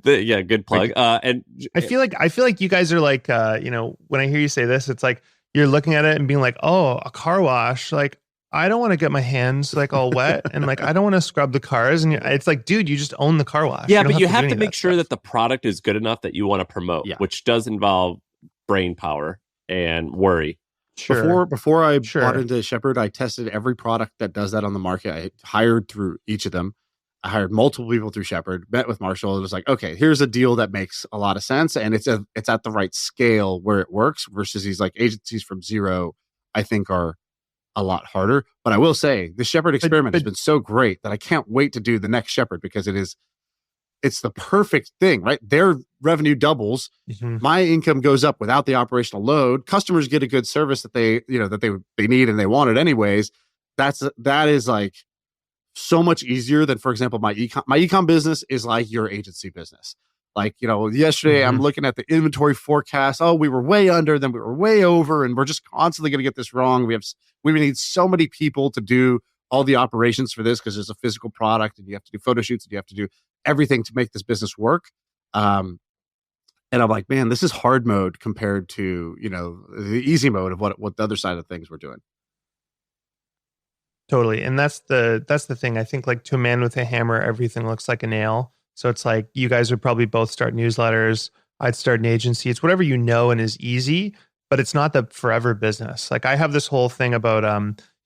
good plug. And I feel like you guys are like when I hear you say this, it's like you're looking at it and being like, oh, a car wash, like I don't want to get my hands like all wet and like I don't want to scrub the cars. And it's like, dude, you just own the car wash. Yeah, but you have to make sure that the product is good enough that you want to promote, which does involve brain power and worry. Sure. Before I bought into Shepherd, I tested every product that does that on the market. I hired through each of them. I hired multiple people through Shepherd, met with Marshall. It was like, okay, here's a deal that makes a lot of sense. And it's at the right scale where it works versus these like agencies from zero, I think are a lot harder. But I will say the Shepherd experiment has been so great that I can't wait to do the next Shepherd because it's the perfect thing, right? Their revenue doubles. Mm-hmm. My income goes up without the operational load. Customers get a good service that they need and they want it anyways. That is like so much easier than, for example, my ecom business is like your agency business. Like, yesterday I'm looking at the inventory forecast. Oh, we were way under, then we were way over, and we're just constantly going to get this wrong. We need so many people to do all the operations for this because there's a physical product and you have to do photo shoots and you have to do everything to make this business work. And I'm like, man, this is hard mode compared to, the easy mode of what the other side of things we're doing. Totally. And that's the thing. I think like to a man with a hammer, everything looks like a nail. So it's like you guys would probably both start newsletters. I'd start an agency. It's whatever you know and is easy, but it's not the forever business. Like I have this whole thing about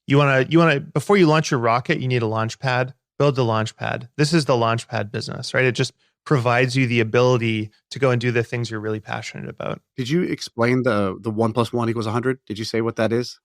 you want to before you launch your rocket, you need a launch pad. build the Launchpad. This is the Launchpad business, right? It just provides you the ability to go and do the things you're really passionate about. Did you explain the 1 + 1 = 100? Did you say what that is?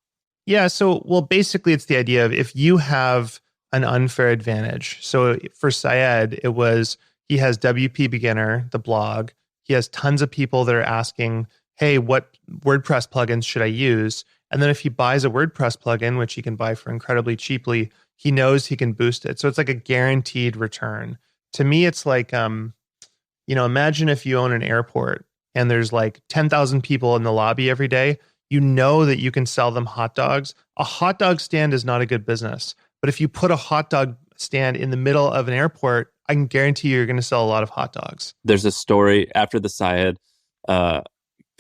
Yeah. So, well, basically it's the idea of if you have an unfair advantage. So for Syed, it was, he has WP Beginner, the blog. He has tons of people that are asking, hey, what WordPress plugins should I use? And then if he buys a WordPress plugin, which he can buy for incredibly cheaply, he knows he can boost it. So it's like a guaranteed return. To me, it's like, imagine if you own an airport and there's like 10,000 people in the lobby every day. You know that you can sell them hot dogs. A hot dog stand is not a good business. But if you put a hot dog stand in the middle of an airport, I can guarantee you're going to sell a lot of hot dogs. There's a story after the Syed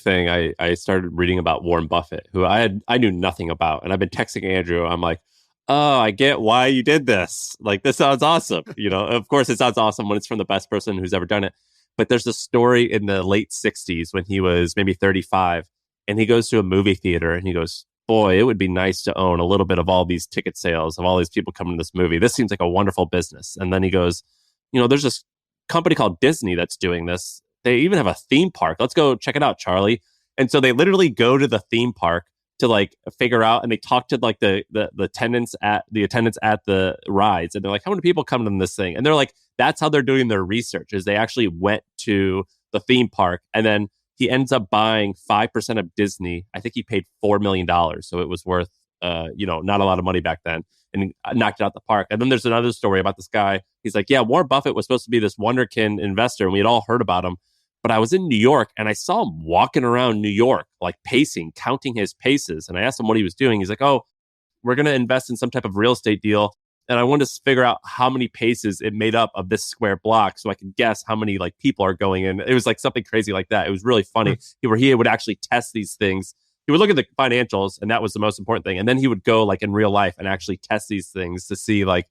thing. I started reading about Warren Buffett, who I knew nothing about. And I've been texting Andrew. I'm like, oh, I get why you did this. Like, this sounds awesome. Of course, it sounds awesome when it's from the best person who's ever done it. But there's a story in the late 60s when he was maybe 35. And he goes to a movie theater and he goes, boy, it would be nice to own a little bit of all these ticket sales of all these people coming to this movie. This seems like a wonderful business. And then he goes, there's this company called Disney that's doing this. They even have a theme park. Let's go check it out, Charlie. And so they literally go to the theme park to like figure out, and they talk to like the attendants at the rides. And they're like, how many people come to this thing? And they're like, that's how they're doing their research, is they actually went to the theme park. And then he ends up buying 5% of Disney. I think he paid $4 million. So it was worth, not a lot of money back then. And he knocked it out the park. And then there's another story about this guy. He's like, yeah, Warren Buffett was supposed to be this wonderkin investor, and we had all heard about him. But I was in New York, and I saw him walking around New York, like pacing, counting his paces. And I asked him what he was doing. He's like, oh, we're going to invest in some type of real estate deal. And I wanted to figure out how many paces it made up of this square block so I could guess how many like people are going in. It was like something crazy like that. It was really funny. Where he would actually test these things. He would look at the financials, and that was the most important thing. And then he would go like in real life and actually test these things to see like,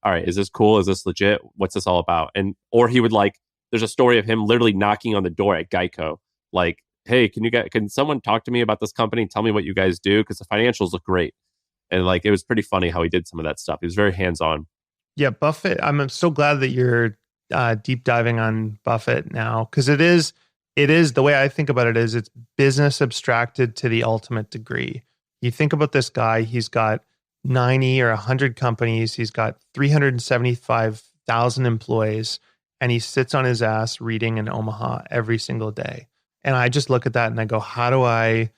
all right, is this cool? Is this legit? What's this all about? Or he would like, there's a story of him literally knocking on the door at Geico. Like, hey, can someone talk to me about this company? Tell me what you guys do, because the financials look great. And like, it was pretty funny how he did some of that stuff. He was very hands-on. Yeah, Buffett. I'm so glad that you're deep diving on Buffett now, because it is the way I think about it is it's business abstracted to the ultimate degree. You think about this guy, he's got 90 or 100 companies. He's got 375,000 employees, and he sits on his ass reading in Omaha every single day. And I just look at that and I go, how do I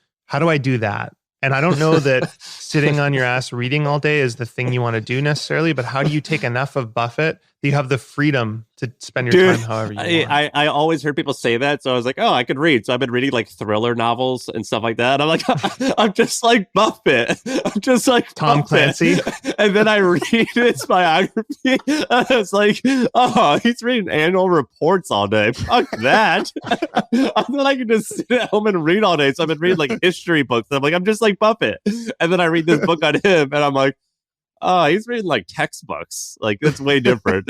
do that? And I don't know that sitting on your ass reading all day is the thing you want to do necessarily, but how do you take enough of Buffett that you have the freedom to spend your time however you want? I always heard people say that. So I was like, oh, I could read. So I've been reading like thriller novels and stuff like that. I'm like, I'm just like Buffett. I'm just like Tom Buffett. Clancy. And then I read his biography. And it's like, oh, he's reading annual reports all day. Fuck that. And then I can just sit at home and read all day. So I've been reading like history books. And I'm like, I'm just like Buffett. And then I read this book on him and I'm like, oh, he's reading like textbooks. Like, that's way different.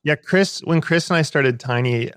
Yeah, when Chris and I started Tiny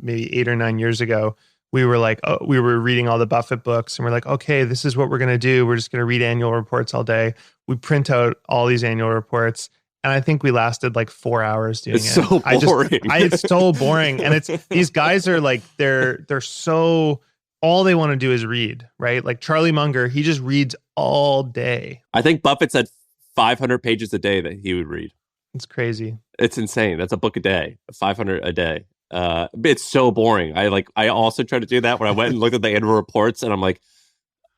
maybe 8 or 9 years ago, we were like, we were reading all the Buffett books and we're like, okay, this is what we're going to do. We're just going to read annual reports all day. We print out all these annual reports. And I think we lasted like 4 hours doing it's so boring. It's so boring. And it's, these guys are like, they're so, all they want to do is read, right? Like Charlie Munger, he just reads all day. I think Buffett said 500 pages a day that he would read. It's crazy. It's insane. That's a book a day, 500 a day. It's so boring. I also tried to do that when I went and looked at the annual reports, and I'm like,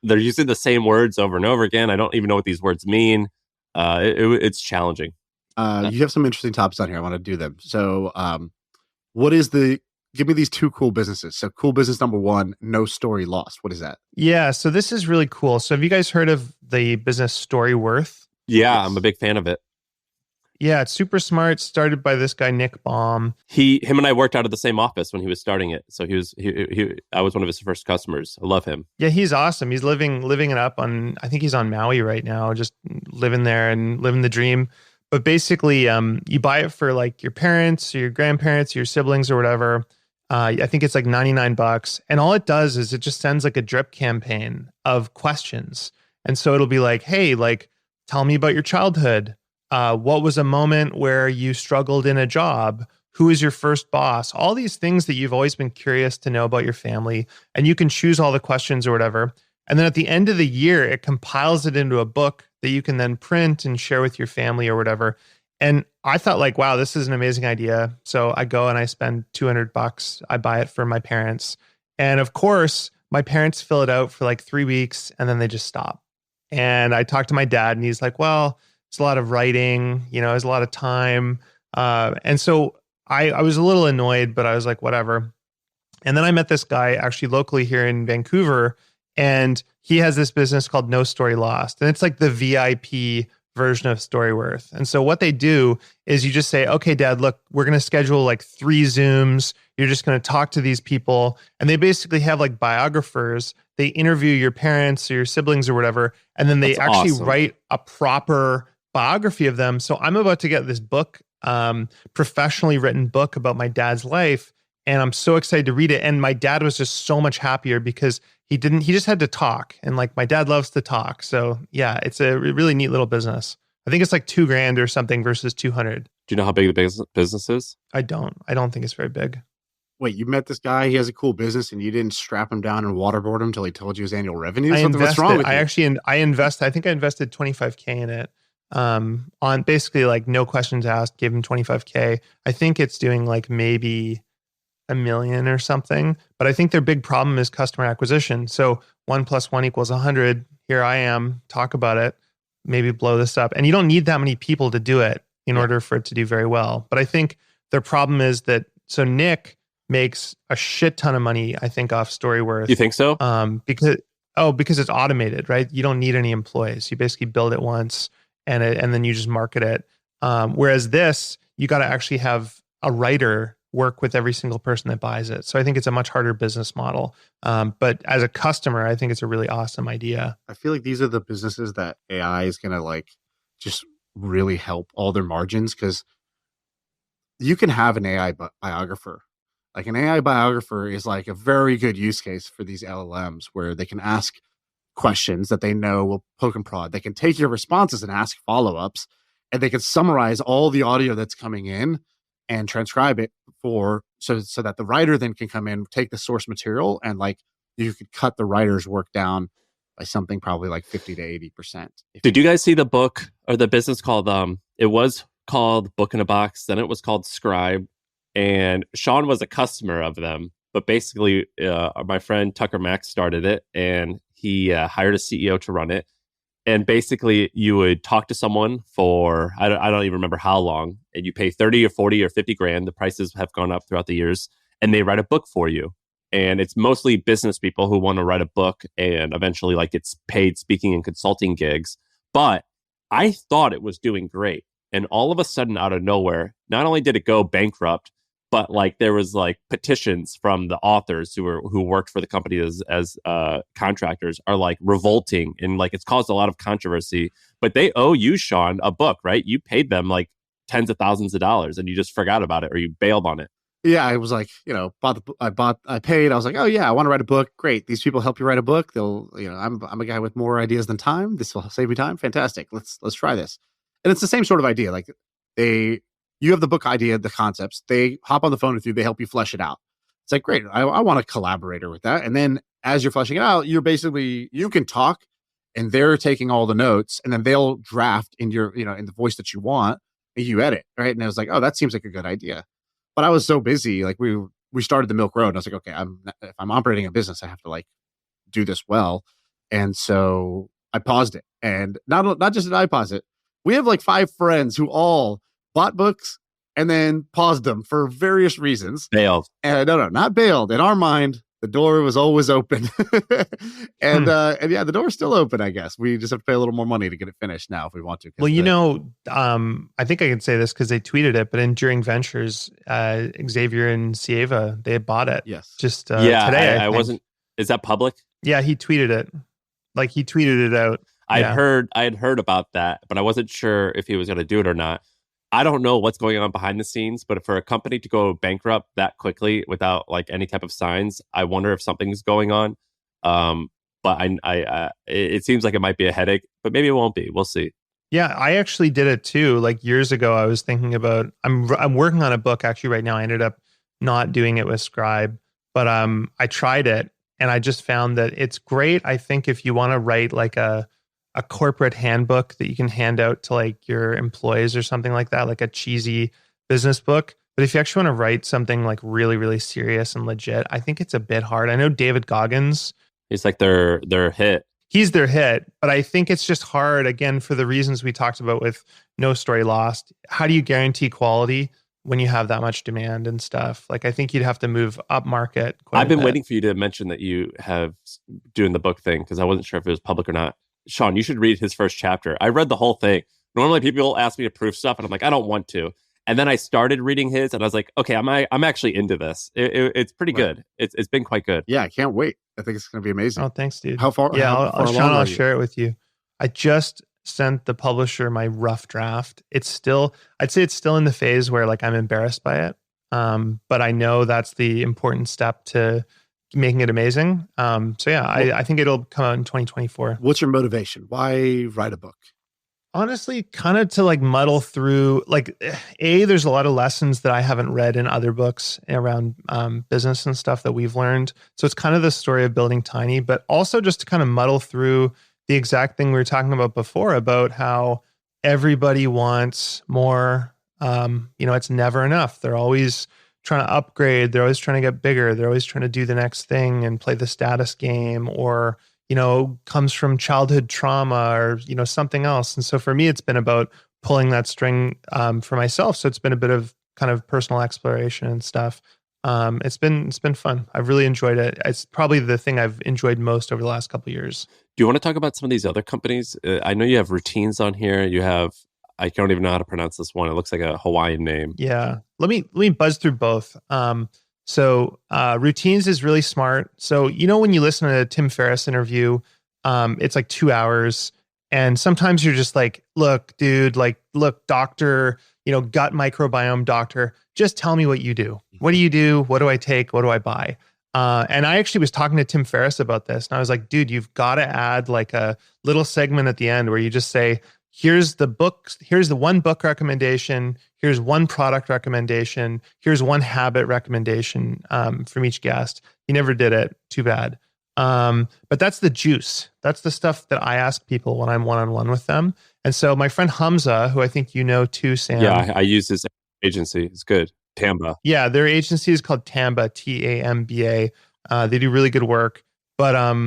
they're using the same words over and over again. I don't even know what these words mean. It's challenging. You have some interesting topics on here. I want to do them. So, give me these 2 cool businesses. So cool business number 1, no story lost. What is that? Yeah. So this is really cool. So have you guys heard of the business Storyworth? Yeah, I'm a big fan of it. Yeah, it's super smart. Started by this guy, Nick Baum. Him and I worked out of the same office when he was starting it. So I was one of his first customers. I love him. Yeah, he's awesome. He's living it up on, I think he's on Maui right now, just living there and living the dream. But basically, you buy it for like your parents, or your grandparents, your siblings or whatever. I think it's like $99. And all it does is it just sends like a drip campaign of questions. And so it'll be like, hey, like, tell me about your childhood. what was a moment where you struggled in a job? Who is your first boss? All these things that you've always been curious to know about your family. And you can choose all the questions or whatever. And then at the end of the year, it compiles it into a book that you can then print and share with your family or whatever. And I thought like, wow, this is an amazing idea. So I go and I spend $200. I buy it for my parents. And of course, my parents fill it out for like 3 weeks and then they just stop. And I talked to my dad and he's like, well, it's a lot of writing, there's a lot of time. And so I was a little annoyed, but I was like, whatever. And then I met this guy actually locally here in Vancouver, and he has this business called No Story Lost. And it's like the VIP version of Storyworth. And so what they do is you just say, okay, Dad, look, we're going to schedule like 3 Zooms. You're just going to talk to these people. And they basically have like biographers. They interview your parents or your siblings or whatever. And then they That's actually awesome. write a proper biography of them. So I'm about to get this book, professionally written book about my dad's life. And I'm so excited to read it. And my dad was just so much happier because he just had to talk. And like my dad loves to talk. So yeah, it's a really neat little business. I think it's like $2,000 or something versus 200. Do you know how big the business is? I don't think it's very big. Wait, you met this guy, he has a cool business, and you didn't strap him down and waterboard him until he told you his annual revenue? What's wrong with you? I think I invested $25K in it. On basically like no questions asked, gave him $25K. I think it's doing like maybe $1 million or something, but I think their big problem is customer acquisition. So 1 + 1 = 100. Here I am, talk about it, maybe blow this up. And you don't need that many people to do it in order for it to do very well. But I think their problem is that, so Nick makes a shit ton of money, I think, off Storyworth. You think so? Because it's automated, right? You don't need any employees. You basically build it once and then you just market it. Whereas this, you got to actually have a writer work with every single person that buys it. So I think it's a much harder business model. But as a customer, I think it's a really awesome idea. I feel like these are the businesses that AI is going to like just really help all their margins, because you can have an AI biographer. Like an AI biographer is like a very good use case for these LLMs where they can ask questions that they know will poke and prod. They can take your responses and ask follow-ups, and they can summarize all the audio that's coming in and transcribe it so that the writer then can come in, take the source material, and like you could cut the writer's work down by something probably like 50 to 80%. Did you guys see the book or the business called, it was called Book in a Box, then it was called Scribe, and Shaan was a customer of them. But basically, my friend Tucker Max started it, and he hired a CEO to run it. And basically, you would talk to someone for, I don't even remember how long, and you pay 30 or 40 or 50 grand. The prices have gone up throughout the years, and they write a book for you. And it's mostly business people who want to write a book and eventually like it's paid speaking and consulting gigs. But I thought it was doing great. And all of a sudden, out of nowhere, not only did it go bankrupt, but like there was like petitions from the authors who worked for the company as contractors are like revolting, and like it's caused a lot of controversy. But they owe you, Shaan, a book, right? You paid them like tens of thousands of dollars, and you just forgot about it or you bailed on it. Yeah, I was like, I paid. I was like, oh yeah, I want to write a book. Great, these people help you write a book. They'll, I'm a guy with more ideas than time. This will save me time. Fantastic. Let's try this. And it's the same sort of idea. Like you have the book idea, the concepts. They hop on the phone with you. They help you flesh it out. It's like, great. I want a collaborator with that. And then as you're fleshing it out, you can talk, and they're taking all the notes, and then they'll draft in your, in the voice that you want, and you edit, right? And I was like, oh, that seems like a good idea. But I was so busy. Like we started the Milk Road, and I was like, okay, if I'm operating a business, I have to like do this well. And so I paused it, and not just did I pause it. We have like 5 friends who all bought books and then paused them for various reasons. Bailed. And no, not bailed. In our mind, the door was always open. and yeah, the door's still open, I guess. We just have to pay a little more money to get it finished now if we want to. Well, I think I can say this because they tweeted it, but Enduring Ventures, Xavier and Sieva, they bought it. Yes. Just today. I wasn't, is that public? Yeah, he tweeted it. Like he tweeted it out. I had heard about that, but I wasn't sure if he was going to do it or not. I don't know what's going on behind the scenes, but for a company to go bankrupt that quickly without like any type of signs, I wonder if something's going on. But it seems like it might be a headache, but maybe it won't be. We'll see. Yeah, I actually did it too. Like years ago, I was thinking about, I'm working on a book actually right now. I ended up not doing it with Scribe, but I tried it and I just found that it's great. I think if you want to write like a corporate handbook that you can hand out to like your employees or something like that, like a cheesy business book. But if you actually want to write something like really, really serious and legit, I think it's a bit hard. I know David Goggins. He's like their hit. He's their hit, but I think it's just hard, again, for the reasons we talked about with No Story Lost. How do you guarantee quality when you have that much demand and stuff? Like, I think you'd have to move up market. I've been waiting for you to mention that you have doing the book thing because I wasn't sure if it was public or not. Shaan, you should read his first chapter. I read the whole thing. Normally people ask me to proof stuff and I'm like, I don't want to. And then I started reading his and I was like, okay, I'm actually into this. It's pretty good. It's been quite good. Yeah, I can't wait. I think it's going to be amazing. Oh, thanks, dude. How far? Yeah, I'll you? share it with you. I just sent the publisher my rough draft. I'd say it's still in the phase where like I'm embarrassed by it. But I know that's the important step to making it amazing. So yeah, I think it'll come out in 2024. What's your motivation? Why write a book? Honestly, kind of to like muddle through, like, there's a lot of lessons that I haven't read in other books around business and stuff that we've learned. So it's kind of the story of building tiny, but also just to kind of muddle through the exact thing we were talking about before about how everybody wants more. It's never enough. They're always trying to upgrade. They're always trying to get bigger. They're always trying to do the next thing and play the status game, or comes from childhood trauma or, something else. And so for me, it's been about pulling that string for myself. So it's been a bit of kind of personal exploration and stuff. It's been fun. I've really enjoyed it. It's probably the thing I've enjoyed most over the last couple of years. Do you want to talk about some of these other companies? I know you have Routines on here. You have, I don't even know how to pronounce this one. It looks like a Hawaiian name. Yeah. Let me buzz through both. So Routines is really smart. So, when you listen to a Tim Ferriss interview, it's like 2 hours. And sometimes you're just like, look, dude, look, doctor, gut microbiome doctor, just tell me what you do. What do you do? What do I take? What do I buy? And I actually was talking to Tim Ferriss about this. And I was like, dude, you've got to add like a little segment at the end where you just say, here's the books. Here's the one book recommendation. Here's one product recommendation. Here's one habit recommendation from each guest. You never did it. Too bad. But that's the juice. That's the stuff that I ask people when I'm one-on-one with them. And so my friend Hamza, who I think you know too, Sam. Yeah, I use his agency. It's good. Tamba. Yeah, their agency is called Tamba, Tamba. They do really good work. But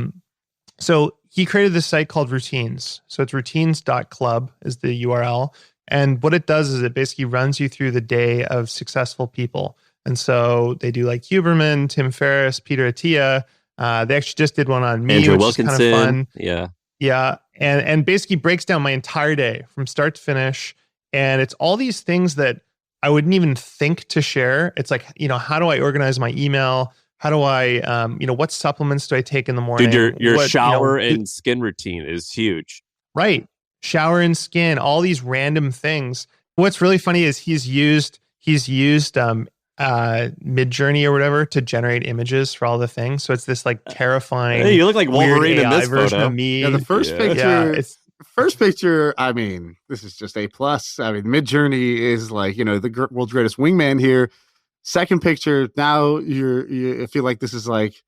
so he created this site called Routines. So it's Routines.club is the URL. And what it does is it basically runs you through the day of successful people. And so they do like Huberman, Tim Ferriss, Peter Attia. They actually just did one on me, Andrew which Wilkinson. is kind of fun. Yeah. Yeah. And basically breaks down my entire day from start to finish. And it's all these things that I wouldn't even think to share. It's like, how do I organize my email? How do I, what supplements do I take in the morning? Dude, your shower and skin routine is huge. Right. Shower and skin, all these random things. What's really funny is he's used Midjourney or whatever to generate images for all the things. So it's this like terrifying. Hey, you look like Wolverine in this version photo. of me. Yeah, the first picture. Yeah, first picture. I mean, this is just A+. I mean, Midjourney is like the world's greatest wingman here. Second picture. Now I feel like this is like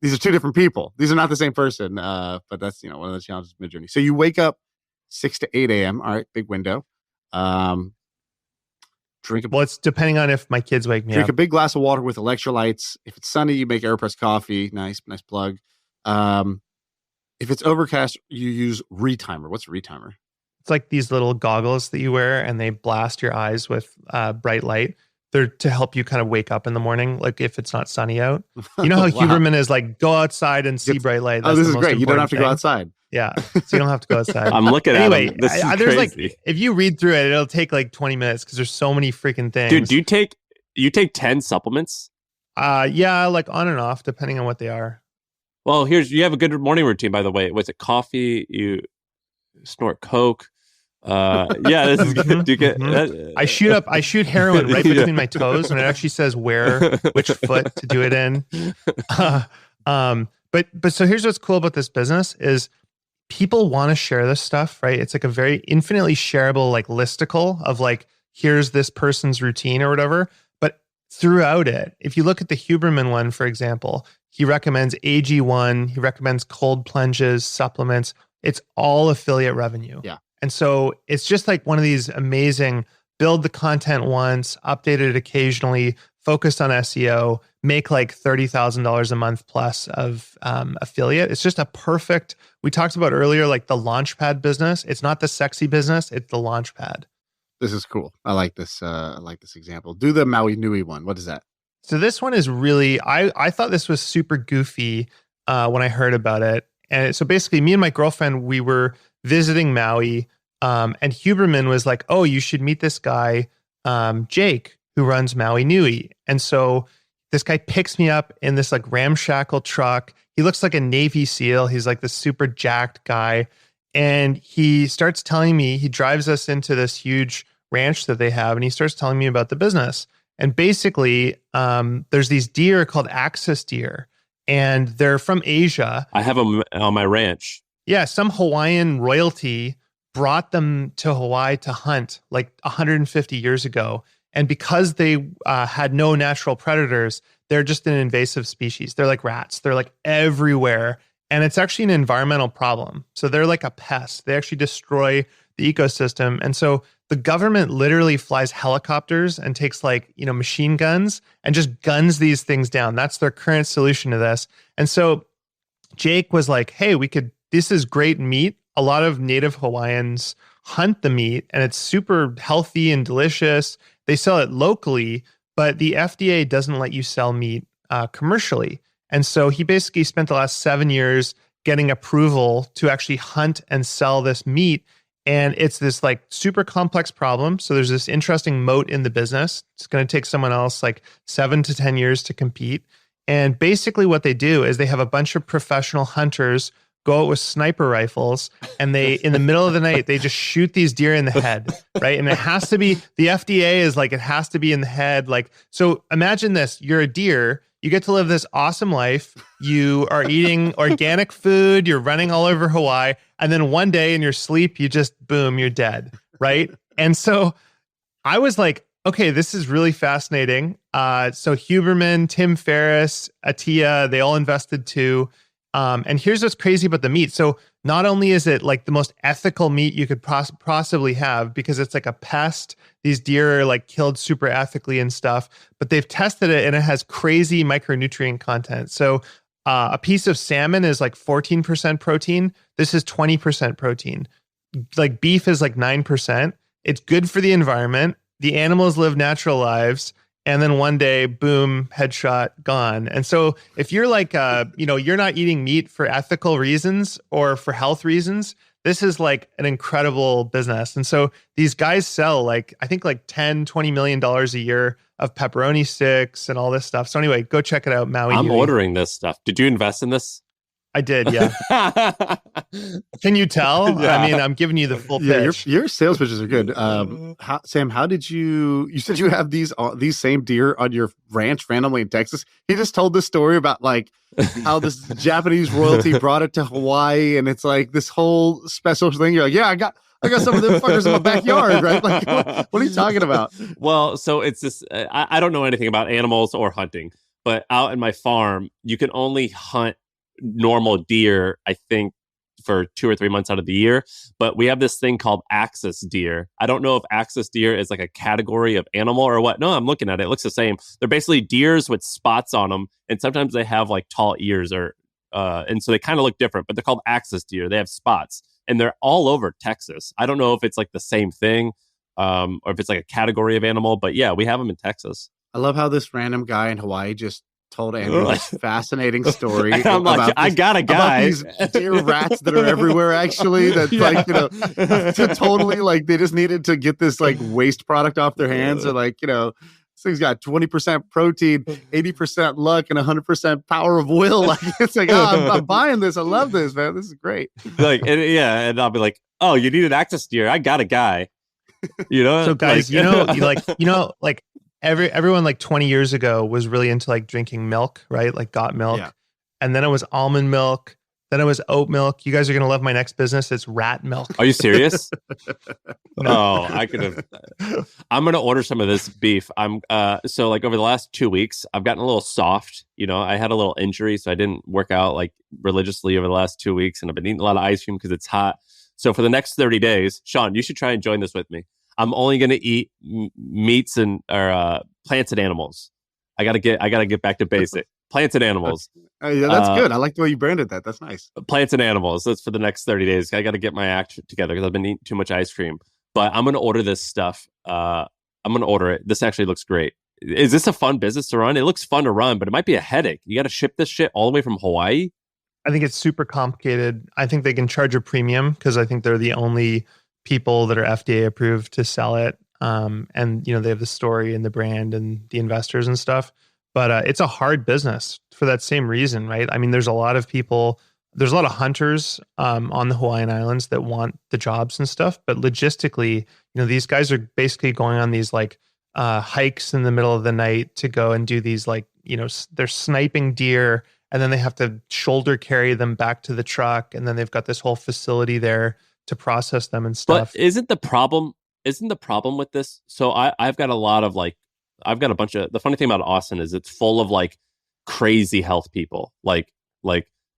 these are two different people. These are not the same person. But that's one of the challenges of Midjourney. So you wake up 6 to 8 a.m. All right, big window. Well, it's depending on if my kids wake me up. Drink a big glass of water with electrolytes. If it's sunny, you make AirPress coffee. Nice plug. If it's overcast, you use Retimer. What's Retimer? It's like these little goggles that you wear, and they blast your eyes with bright light. They're to help you kind of wake up in the morning, like if it's not sunny out. You know how Wow. Huberman is like, go outside and see bright light. That's this the is most great. You don't have to important go outside. Yeah, so you don't have to go outside. I'm looking at anyway, him. This is there's crazy. like, if you read through it, it'll take like 20 minutes because there's so many freaking things. Dude, do you take 10 supplements? Yeah, like on and off, depending on what they are. Well, you have a good morning routine, by the way. Was it coffee? You snort Coke? Yeah, this is good. Do you get? I shoot heroin right between my toes, and it actually says which foot to do it in. But so here's what's cool about this business is people want to share this stuff, right? It's like a very infinitely shareable like listicle of like, here's this person's routine or whatever. But throughout it, if you look at the Huberman one, for example, he recommends AG1, he recommends cold plunges, supplements. It's all affiliate revenue. Yeah. And so it's just like one of these amazing build the content once, update it occasionally, focused on SEO, make like $30,000 a month plus of affiliate. It's just a perfect, we talked about earlier, like the launchpad business. It's not the sexy business, it's the launchpad. This is cool. I like this. I like this example. Do the Maui Nui one. What is that? So this one is really, I thought this was super goofy when I heard about it. And so basically me and my girlfriend, we were visiting Maui and Huberman was like, oh, you should meet this guy, Jake, who runs Maui Nui. And so this guy picks me up in this like ramshackle truck. He looks like a Navy SEAL. He's like this super jacked guy. And he starts telling me, he drives us into this huge ranch that they have. And he starts telling me about the business. And basically, there's these deer called axis deer. And they're from Asia. I have them on my ranch. Yeah, some Hawaiian royalty brought them to Hawaii to hunt like 150 years ago. And because they had no natural predators, they're just an invasive species. They're like rats. They're like everywhere. And it's actually an environmental problem. So they're like a pest. They actually destroy the ecosystem. And so the government literally flies helicopters and takes like, machine guns and just guns these things down. That's their current solution to this. And so Jake was like, hey, this is great meat. A lot of native Hawaiians hunt the meat and it's super healthy and delicious. They sell it locally, but the FDA doesn't let you sell meat commercially. And so he basically spent the last 7 years getting approval to actually hunt and sell this meat. And it's this like super complex problem. So there's this interesting moat in the business. It's going to take someone else like 7 to 10 years to compete. And basically what they do is they have a bunch of professional hunters go out with sniper rifles and they, in the middle of the night, they just shoot these deer in the head, right? And it has to be, the FDA is like, it has to be in the head. Like, so imagine this, you're a deer, you get to live this awesome life. You are eating organic food, you're running all over Hawaii. And then one day in your sleep, you just, boom, you're dead, right? And so I was like, okay, this is really fascinating. So Huberman, Tim Ferriss, Atia, they all invested too. And here's what's crazy about the meat. So not only is it like the most ethical meat you could possibly have because it's like a pest, these deer are like killed super ethically and stuff, but they've tested it and it has crazy micronutrient content. So a piece of salmon is like 14% protein. This is 20% protein. Like beef is like 9%. It's good for the environment. The animals live natural lives. And then one day, boom, headshot, gone. And so if you're like, you're not eating meat for ethical reasons or for health reasons, this is like an incredible business. And so these guys sell like, I think like $10-20 million a year of pepperoni sticks and all this stuff. So anyway, go check it out, Maui. I'm ordering this stuff. Did you invest in this? I did, yeah. Can you tell? Yeah. I mean, I'm giving you the full pitch. Your sales pitches are good. Sam, how did you said you have these same deer on your ranch randomly in Texas? He just told this story about like how this Japanese royalty brought it to Hawaii and it's like this whole special thing. You're like, yeah, I got some of them fuckers in my backyard, right? Like, what are you talking about? Well, so it's this, I don't know anything about animals or hunting, but out in my farm, you can only hunt normal deer, I think, for 2 or 3 months out of the year. But we have this thing called axis deer. I don't know if axis deer is like a category of animal or what. No, I'm looking at it. It looks the same. They're basically deers with spots on them. And sometimes they have like tall ears and so they kind of look different, but they're called axis deer. They have spots and they're all over Texas. I don't know if it's like the same thing or if it's like a category of animal, but yeah, we have them in Texas. I love how this random guy in Hawaii just told Andrew this fascinating story. I'm like, I got a guy. These deer rats that are everywhere, actually. That's like, to totally like, they just needed to get this like waste product off their hands. Or like, this thing's got 20% protein, 80% luck, and 100% power of will. Like, it's like, I'm buying this. I love this, man. This is great. Like, and I'll be like, oh, you need an axis deer. I got a guy. So guys, like, everyone like 20 years ago was really into like drinking milk, right? Like got milk. Yeah. And then it was almond milk. Then it was oat milk. You guys are going to love my next business. It's rat milk. Are you serious? Oh, I could have. I'm going to order some of this beef. So like over the last 2 weeks, I've gotten a little soft. I had a little injury, so I didn't work out like religiously over the last 2 weeks, and I've been eating a lot of ice cream because it's hot. So for the next 30 days, Shaan, you should try and join this with me. I'm only going to eat meats or plants and animals. I gotta get back to basic. Plants and animals. Yeah, that's good. I like the way you branded that. That's nice. Plants and animals. That's for the next 30 days. I got to get my act together because I've been eating too much ice cream. But I'm going to order this stuff. I'm going to order it. This actually looks great. Is this a fun business to run? It looks fun to run, but it might be a headache. You got to ship this shit all the way from Hawaii. I think it's super complicated. I think they can charge a premium because I think they're the only people that are FDA approved to sell it. And they have the story and the brand and the investors and stuff. But it's a hard business for that same reason, right? I mean, there's a lot of hunters on the Hawaiian Islands that want the jobs and stuff. But logistically, these guys are basically going on these like hikes in the middle of the night to go and do these they're sniping deer, and then they have to shoulder carry them back to the truck, and then they've got this whole facility there to process them and stuff. But isn't the problem with this? So I've got a bunch of, the funny thing about Austin is it's full of like crazy health people. Like,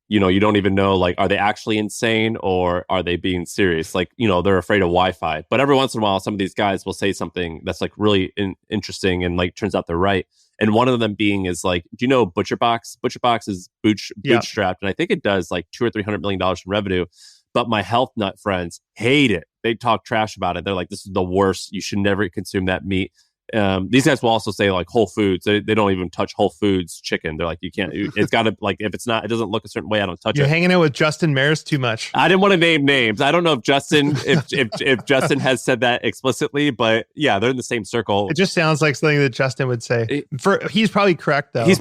you don't even know, like, are they actually insane or are they being serious? Like, they're afraid of Wi-Fi, but every once in a while, some of these guys will say something that's like really interesting and like, turns out they're right. And one of them being is like, do you know ButcherBox? ButcherBox is bootstrapped. And I think it does like $200 or $300 million in revenue, but my health nut friends hate it. They talk trash about it. They're like, this is the worst. You should never consume that meat. These guys will also say like Whole Foods. They don't even touch Whole Foods chicken. They're like, you can't. It's got to, like, if it's not, it doesn't look a certain way, I don't touch it. You're hanging out with Justin Mares too much. I didn't want to name names. I don't know if Justin, if Justin has said that explicitly, but yeah, they're in the same circle. It just sounds like something that Justin would say. He's probably correct though.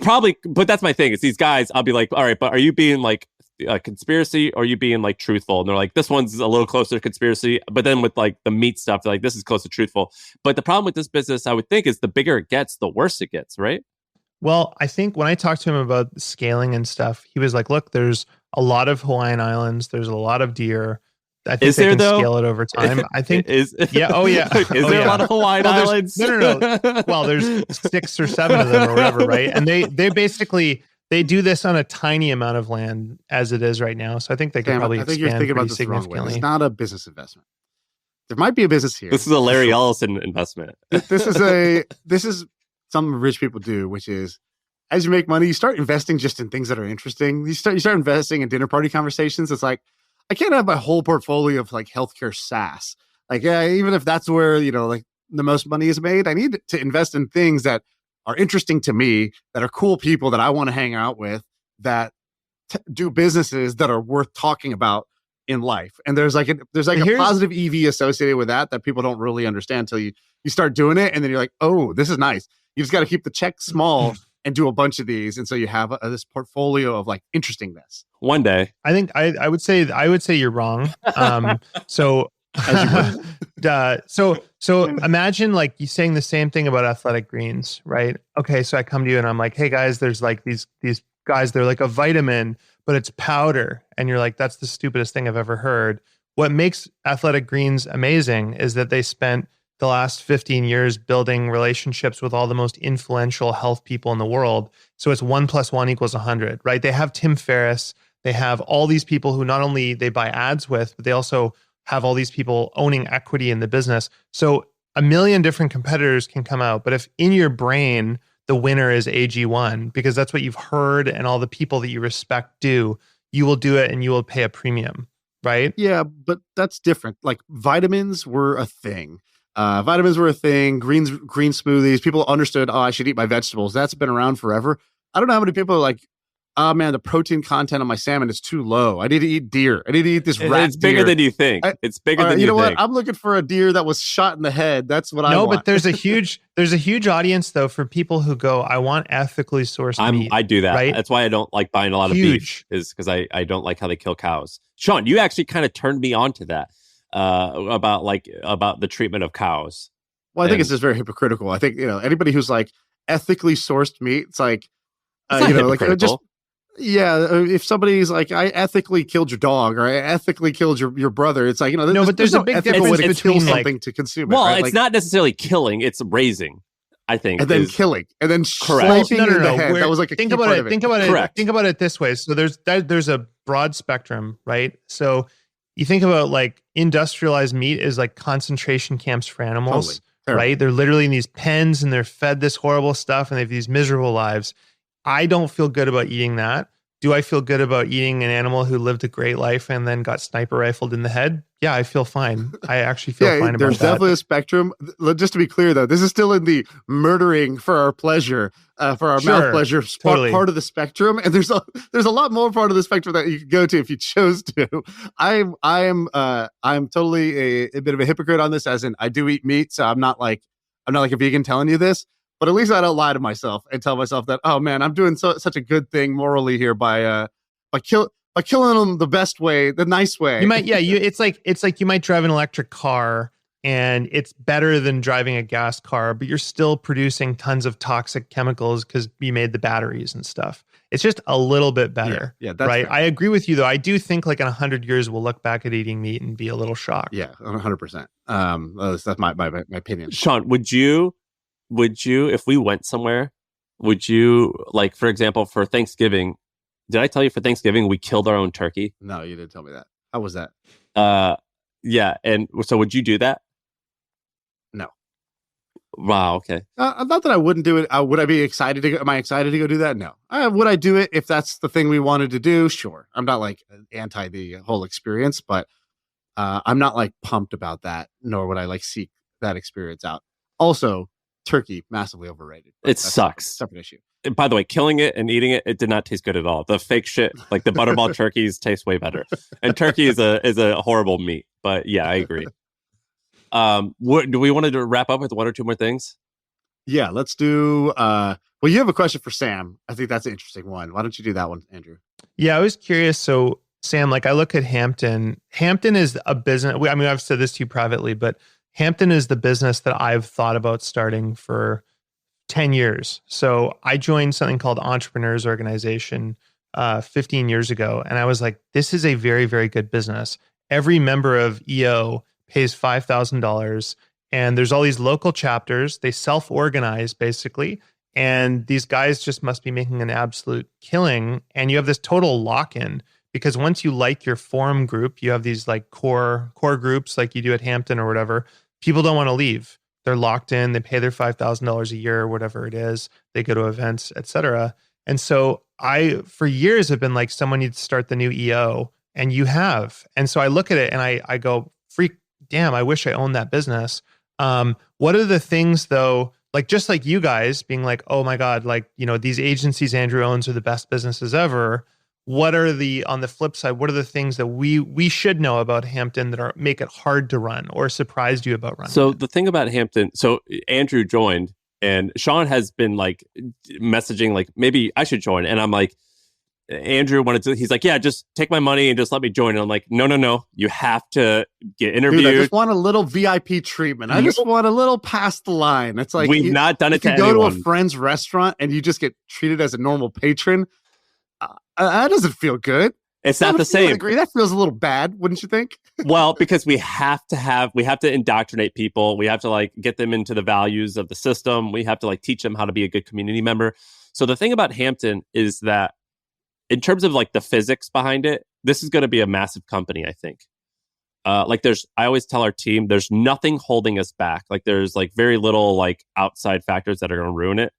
But that's my thing. It's these guys. I'll be like, all right, but are you being like a conspiracy or are you being like truthful? And they're like, this one's a little closer to conspiracy, but then with like the meat stuff, they're like, this is close to truthful. But the problem with this business, I would think, is the bigger it gets, the worse it gets, right? Well, I think when I talked to him about scaling and stuff, he was like, look, there's a lot of Hawaiian Islands, there's a lot of deer. I think they can scale it over time. I think yeah. Oh yeah. Is there a lot of Hawaiian Islands? No. Well, there's 6 or 7 of them or whatever, right? And they basically they do this on a tiny amount of land as it is right now. So I think they could probably expand. I think you're thinking about this the wrong way. It's not a business investment. There might be a business here. This is a Larry Ellison investment. This is something rich people do, which is as you make money, you start investing just in things that are interesting. You start investing in dinner party conversations. It's like, I can't have my whole portfolio of like healthcare SaaS. Like, yeah, even if that's where, like the most money is made, I need to invest in things that are interesting to me, that are cool people that I want to hang out with, that do businesses that are worth talking about in life. And there's a positive EV associated with that people don't really understand until you start doing it. And then you're like, oh, this is nice. You just got to keep the check small and do a bunch of these. And so you have this portfolio of like interestingness. One day. I think I would say you're wrong. So imagine like you saying the same thing about athletic greens, right? Okay, so I come to you and I'm like, hey guys, there's like these guys, they're like a vitamin, but it's powder. And you're like, that's the stupidest thing I've ever heard. What makes athletic greens amazing is that they spent the last 15 years building relationships with all the most influential health people in the world. So it's 1 + 1 = 100, right? They have Tim Ferriss. They have all these people who not only they buy ads with, but they also have all these people owning equity in the business. So a million different competitors can come out. But if in your brain, the winner is AG1, because that's what you've heard and all the people that you respect do, you will do it and you will pay a premium, right? Yeah, but that's different. Like vitamins were a thing. Green smoothies. People understood, I should eat my vegetables. That's been around forever. I don't know how many people are like, oh man, the protein content on my salmon is too low. I need to eat deer. I need to eat this rat. It's bigger than you think. It's bigger than you think. You know what? I'm looking for a deer that was shot in the head. That's what I want. No, but there's a huge audience though for people who go, I want ethically sourced meat. I do that. Right? That's why I don't like buying a lot of beef, is because I don't like how they kill cows. Shaan, you actually kind of turned me on to that about the treatment of cows. Well, I think it's just very hypocritical. I think anybody who's like ethically sourced meat, it's like hypocritical. Yeah, if somebody's like, I ethically killed your dog or I ethically killed your brother, it's like, No, but there's a big ethical way difference to kill between, something to consume it. Well, Right? it's Like, not necessarily killing; it's raising. I think, and then killing, and then Correct. sniping in the head. That was like a think key about part it. of it. Think about Correct. it. Think about it this way. So there's a broad spectrum, right? So you think about like industrialized meat is like concentration camps for animals, Totally. right? They're literally in these pens and they're fed this horrible stuff and they have these miserable lives. I don't feel good about eating that. Do I feel good about eating an animal who lived a great life and then got sniper rifled in the head? Yeah, I feel fine. I actually feel fine about there's that. definitely a spectrum. Just to be clear, though, this is still in the murdering for our pleasure, for our mouth pleasure part of the spectrum. And there's a lot more part of the spectrum that you could go to if you chose to. I'm totally a bit of a hypocrite on this, as in I do eat meat, so I'm not like a vegan telling you this. But at least I don't lie to myself and tell myself that, oh man, I'm doing such a good thing morally here by killing them the best way, the nice way. You might, it's like you might drive an electric car and it's better than driving a gas car, but you're still producing tons of toxic chemicals because you made the batteries and stuff. It's just a little bit better. Yeah, that's right. fair. I agree with you though. I do think like in 100 years we'll look back at eating meat and be a little shocked. Yeah, 100%. That's my opinion. Shaan, would you, if we went somewhere, would you, like, for example, for Thanksgiving, did I tell you for Thanksgiving we killed our own turkey? No, you didn't tell me that. How was that? Yeah, and so would you do that? No. Wow. Okay. Not that I wouldn't do it. Would I be excited to go? Am I excited to go do that? No. Would I do it if that's the thing we wanted to do? Sure. I'm not like anti the whole experience, but I'm not like pumped about that, nor would I like seek that experience out. Also, turkey, massively overrated. It sucks. Separate issue. By the way, killing it and eating it, it did not taste good at all. The fake shit, like the butterball turkeys, taste way better. And turkey is a horrible meat. But yeah, I agree. Do we want to wrap up with one or two more things? Yeah, let's do. Well, you have a question for Sam. I think that's an interesting one. Why don't you do that one, Andrew? Yeah, I was curious. So, Sam, like I look at Hampton. Hampton is a business. I mean, I've said this to you privately, but Hampton is the business that I've thought about starting for 10 years. So I joined something called Entrepreneurs Organization 15 years ago. And I was like, this is a very, very good business. Every member of EO pays $5,000. And there's all these local chapters. They self-organize basically. And these guys just must be making an absolute killing. And you have this total lock-in because once you like your forum group, you have these like core groups like you do at Hampton or whatever. People don't want to leave. They're locked in. They pay their $5,000 a year, or whatever it is. They go to events, etc. And so I, for years, have been like, someone needs to start the new EO, and you have. And so I look at it and I go, freak, damn, I wish I owned that business. What are the things though, like just like you guys being like, oh my God, like, you know, these agencies Andrew owns are the best businesses ever. What are on the flip side, what are the things that we should know about Hampton that make it hard to run or surprised you about running? So the thing about Hampton, so Andrew joined and Shaan has been like messaging like, maybe I should join. And I'm like, Andrew wanted to, he's like, yeah, just take my money and just let me join. And I'm like, no. You have to get interviewed. Dude, I just want a little VIP treatment. I just want a little past the line. It's like, we've not done it to anyone. If you go to a friend's restaurant and you just get treated as a normal patron, that doesn't feel good. It's not the same. Agree. That feels a little bad, wouldn't you think? Well, because we have to indoctrinate people. We have to like get them into the values of the system. We have to like teach them how to be a good community member. So the thing about Hampton is that in terms of like the physics behind it, this is going to be a massive company, I think. I always tell our team, there's nothing holding us back. Like there's like very little like outside factors that are going to ruin it.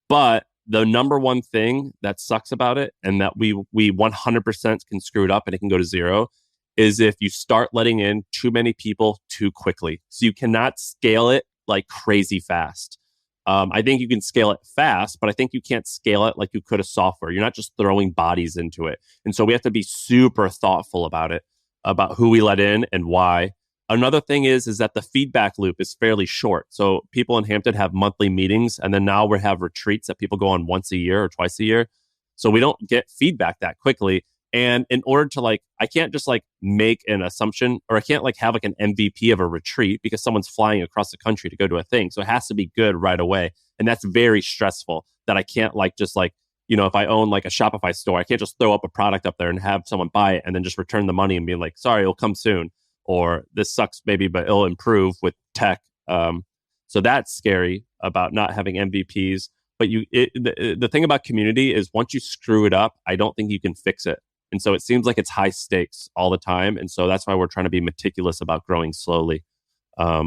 But the number one thing that sucks about it, and that we 100% can screw it up and it can go to zero, is if you start letting in too many people too quickly. So you cannot scale it like crazy fast. I think you can scale it fast, but I think you can't scale it like you could a software. You're not just throwing bodies into it. And so we have to be super thoughtful about it, about who we let in and why. Another thing is that the feedback loop is fairly short. So people in Hampton have monthly meetings, and then now we have retreats that people go on once a year or twice a year. So we don't get feedback that quickly. And in order to like, I can't just like make an assumption, or I can't like have like an MVP of a retreat because someone's flying across the country to go to a thing. So it has to be good right away. And that's very stressful that I can't like just like, if I own like a Shopify store, I can't just throw up a product up there and have someone buy it and then just return the money and be like, sorry, it'll come soon. Or this sucks maybe, but it'll improve with tech. So that's scary about not having MVPs. But the thing about community is once you screw it up, I don't think you can fix it. And so it seems like it's high stakes all the time. And so that's why we're trying to be meticulous about growing slowly. I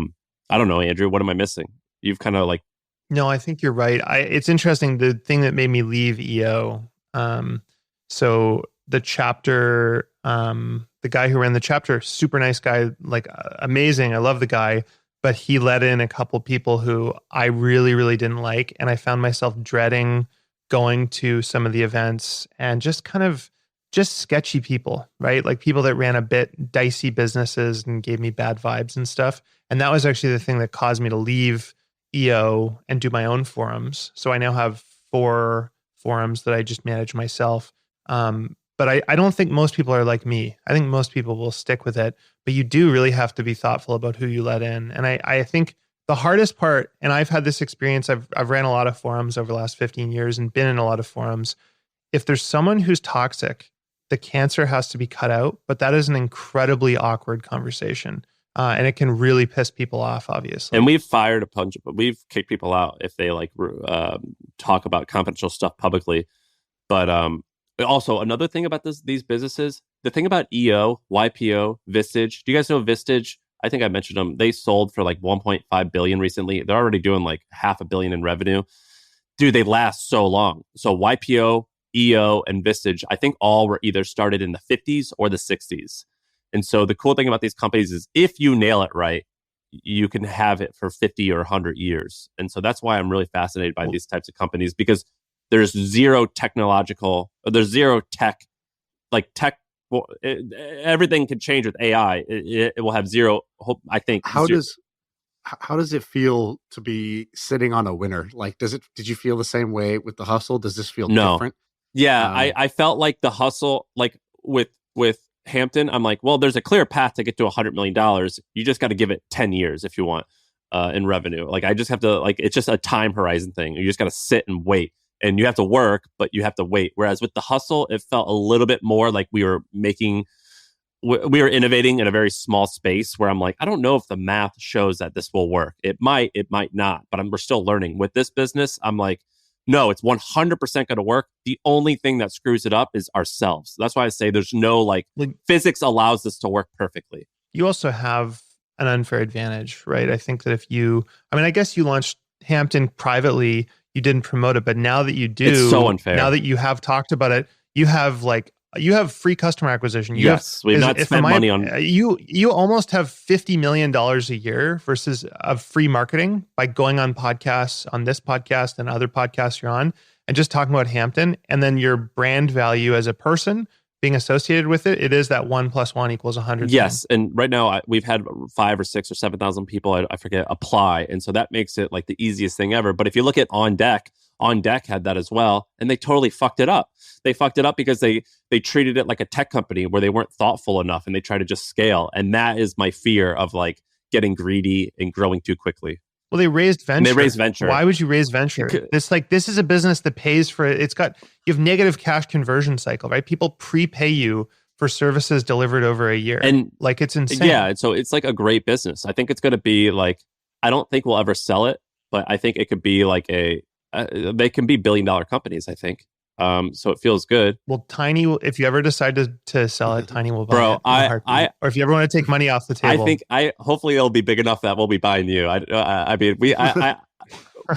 don't know, Andrew, what am I missing? You've kind of like... No, I think you're right. It's interesting. The thing that made me leave EO. So the chapter, the guy who ran the chapter, super nice guy, like amazing. I love the guy, but he let in a couple people who I really, really didn't like. And I found myself dreading going to some of the events and just sketchy people, right? Like people that ran a bit dicey businesses and gave me bad vibes and stuff. And that was actually the thing that caused me to leave EO and do my own forums. So I now have 4 forums that I just manage myself. But I don't think most people are like me. I think most people will stick with it, but you do really have to be thoughtful about who you let in. And I think the hardest part, and I've had this experience, I've ran a lot of forums over the last 15 years and been in a lot of forums. If there's someone who's toxic, the cancer has to be cut out, but that is an incredibly awkward conversation. And it can really piss people off, obviously. And we've fired a bunch, but we've kicked people out if they like talk about confidential stuff publicly. But also another thing about these businesses, the thing about EO, YPO, Vistage. Do you guys know Vistage? I think I mentioned them. They sold for like 1.5 billion recently. They're already doing like $500 million in revenue. Dude, they last so long. So YPO, EO, and Vistage, I think all were either started in the 50s or the 60s. And so the cool thing about these companies is if you nail it right, you can have it for 50 or 100 years. And so that's why I'm really fascinated by these types of companies, because there's zero tech, like tech. Well, everything can change with AI. It will have zero, I think. How does it feel to be sitting on a winner? Like, did you feel the same way with the hustle? Does this feel different? Yeah, I felt like the hustle, like with Hampton, I'm like, well, there's a clear path to get to $100 million. You just got to give it 10 years if you want in revenue. Like, I just have to, like, it's just a time horizon thing. You just got to sit and wait. And you have to work, but you have to wait. Whereas with the hustle, it felt a little bit more like we were innovating in a very small space where I'm like, I don't know if the math shows that this will work. It might not, but we're still learning. With this business, I'm like, no, it's 100% going to work. The only thing that screws it up is ourselves. That's why I say there's no like physics allows this to work perfectly. You also have an unfair advantage, right? I think that I guess you launched Hampton privately. You didn't promote it, but now that you do, it's so unfair. Now that you have talked about it, you have free customer acquisition. We've not spent money on you almost have $50 million a year versus of free marketing by going on podcasts, on this podcast and other podcasts you're on, and just talking about Hampton, and then your brand value as a person being associated with it. It is that 1 + 1 = 100. Yes, and right now we've had 5 or 6 or 7,000 people, I forget, apply, and so that makes it like the easiest thing ever. But if you look at On Deck had that as well, and they totally fucked it up. They fucked it up because they treated it like a tech company where they weren't thoughtful enough, and they try to just scale. And that is my fear of like getting greedy and growing too quickly. Well, they raised venture. Why would you raise venture? This is a business that pays for it. You have negative cash conversion cycle, right? People prepay you for services delivered over a year. And like, it's insane. Yeah. And so it's like a great business. I think it's going to be like, I don't think we'll ever sell it, but I think it could be like they can be $1 billion companies, I think. So it feels good. Well, Tiny, if you ever decide to sell it, Tiny will buy Bro, it. Or if you ever want to take money off the table. I think hopefully it'll be big enough that we'll be buying you.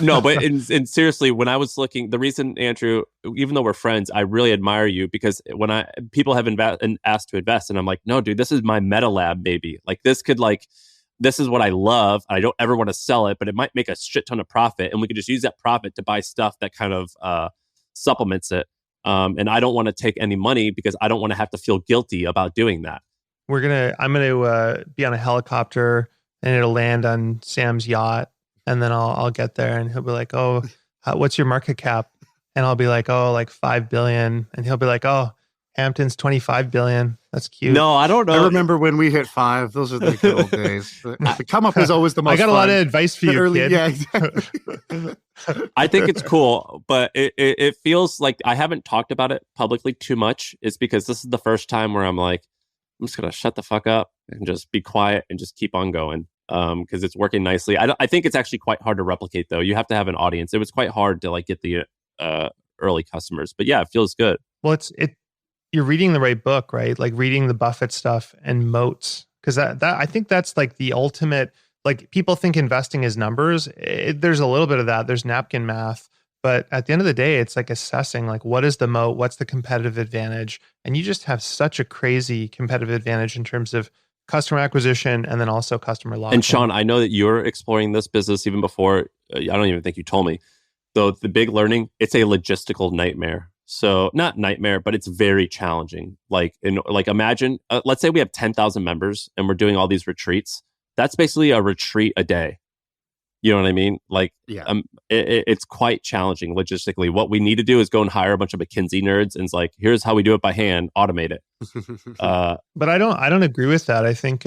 No, but in seriously, when I was looking, the reason, Andrew, even though we're friends, I really admire you because when people have asked to invest, and I'm like, no, dude, this is my MetaLab baby. Like this is what I love. I don't ever want to sell it, but it might make a shit ton of profit, and we could just use that profit to buy stuff that kind of supplements it. And I don't want to take any money because I don't want to have to feel guilty about doing that. I'm gonna be on a helicopter and it'll land on Sam's yacht, and then I'll get there and he'll be like, "Oh, what's your market cap?" And I'll be like, "Oh, like 5 billion." And he'll be like, "Oh, Hampton's 25 billion. That's cute. No, I don't know. I remember when we hit 5. Those are the good old days. The come up is always the most I got fun. a lot of advice for you, kid. Yeah, exactly. I think it's cool, but it feels like I haven't talked about it publicly too much. It's because this is the first time where I'm like, I'm just going to shut the fuck up and just be quiet and just keep on going. Because it's working nicely. I think it's actually quite hard to replicate, though. You have to have an audience. It was quite hard to like get the early customers, but yeah, it feels good. Well, you're reading the right book, right? Like reading the Buffett stuff and moats, because that I think that's like the ultimate. Like people think investing is numbers. There's a little bit of that. There's napkin math, but at the end of the day, it's like assessing like what is the moat, what's the competitive advantage, and you just have such a crazy competitive advantage in terms of customer acquisition and then also customer lock. And Shaan, I know that you're exploring this business even before. I don't even think you told me. Though the big learning, it's a logistical nightmare. So not nightmare, but it's very challenging. Like imagine, let's say we have 10,000 members and we're doing all these retreats. That's basically a retreat a day. You know what I mean? Like, yeah. It's quite challenging logistically. What we need to do is go and hire a bunch of McKinsey nerds and it's like, here's how we do it by hand, automate it. But I don't agree with that. I think,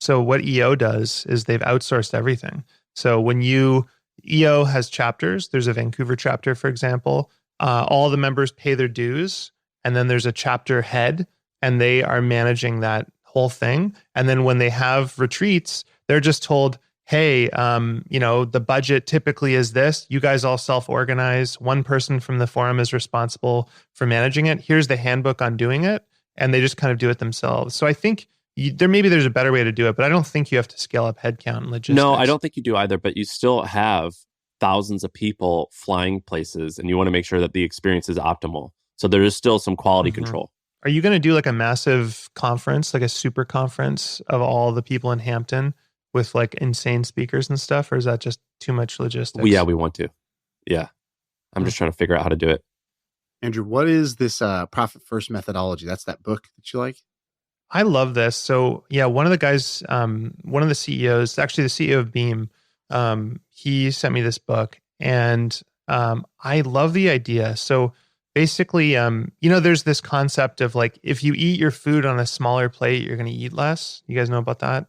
so what EO does is they've outsourced everything. So when EO has chapters, there's a Vancouver chapter, for example, all the members pay their dues and then there's a chapter head and they are managing that whole thing. And then when they have retreats, they're just told, hey, the budget typically is this. You guys all self-organize. One person from the forum is responsible for managing it. Here's the handbook on doing it. And they just kind of do it themselves. So I think there's a better way to do it, but I don't think you have to scale up headcount and logistics. No, I don't think you do either, but you still have thousands of people flying places and you want to make sure that the experience is optimal. So there is still some quality control. Are you going to do like a massive conference, like a super conference of all the people in Hampton with like insane speakers and stuff? Or is that just too much logistics? Yeah, we want to. Yeah. I'm just trying to figure out how to do it. Andrew, what is this profit first methodology? That's that book that you like? I love this. So yeah, one of the guys, one of the CEOs, actually the CEO of Beam, he sent me this book and I love the idea. So basically, there's this concept of like, if you eat your food on a smaller plate, you're going to eat less. You guys know about that?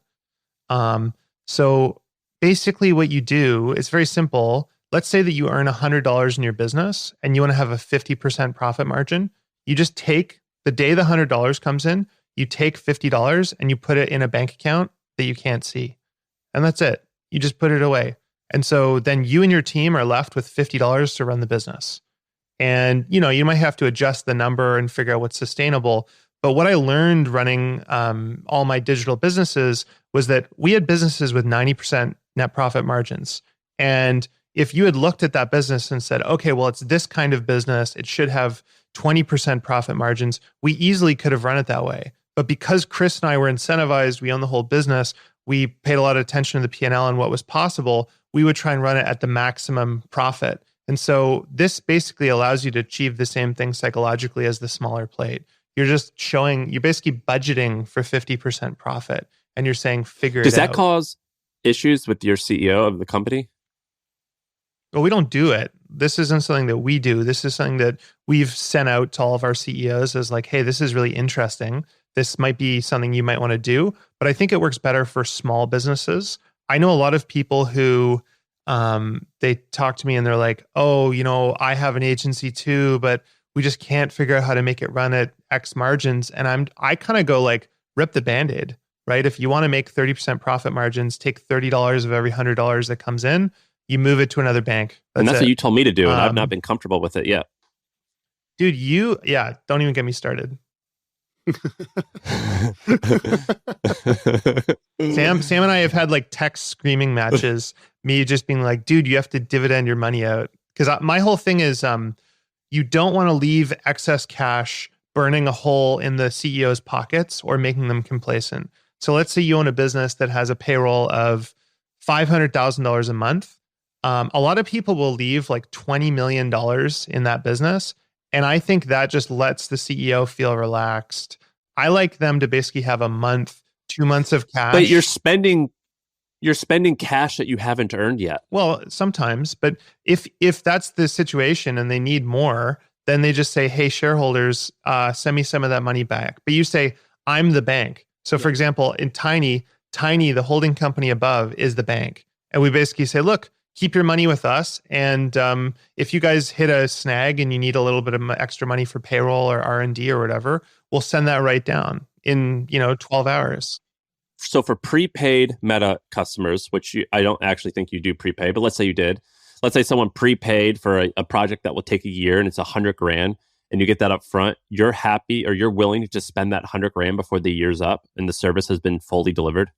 So basically what you do, it's very simple. Let's say that you earn $100 in your business and you want to have a 50% profit margin. You just take the day the $100 comes in, you take $50 and you put it in a bank account that you can't see. And that's it. You just put it away. And so then you and your team are left with $50 to run the business. And, you might have to adjust the number and figure out what's sustainable. But what I learned running all my digital businesses was that we had businesses with 90% net profit margins. And if you had looked at that business and said, okay, well, it's this kind of business, it should have 20% profit margins, we easily could have run it that way. But because Chris and I were incentivized, we own the whole business, we paid a lot of attention to the P&L and what was possible, we would try and run it at the maximum profit. And so this basically allows you to achieve the same thing psychologically as the smaller plate. You're basically budgeting for 50% profit and you're saying, figure it out. Does that cause issues with your CEO of the company? Well, we don't do it. This isn't something that we do. This is something that we've sent out to all of our CEOs as like, hey, this is really interesting. This might be something you might want to do, but I think it works better for small businesses. I know a lot of people who they talk to me and they're like, oh, I have an agency too, but we just can't figure out how to make it run at X margins. And I kind of go like, rip the Band-Aid, right? If you want to make 30% profit margins, take $30 of every $100 that comes in, you move it to another bank. And that's what you told me to do. And I've not been comfortable with it yet. Dude, don't even get me started. Sam and I have had like text screaming matches, me just being like, dude, you have to dividend your money out. Because my whole thing is you don't want to leave excess cash burning a hole in the CEO's pockets or making them complacent. So let's say you own a business that has a payroll of $500,000 a month. A lot of people will leave like $20 million in that business. And I think that just lets the CEO feel relaxed. I like them to basically have a month, 2 months of cash. But you're spending cash that you haven't earned yet. Well, sometimes, but if that's the situation and they need more, then they just say, hey, shareholders, send me some of that money back. But you say, I'm the bank. So for example, in Tiny, the holding company above is the bank. And we basically say, look, keep your money with us. And if you guys hit a snag and you need a little bit of extra money for payroll or R&D or whatever, we'll send that right down in 12 hours. So for prepaid Meta customers, which I don't actually think you do prepay, but let's say you did. Let's say someone prepaid for a project that will take a year and it's $100,000 and you get that up front. You're happy or you're willing to just spend that $100,000 before the year's up and the service has been fully delivered?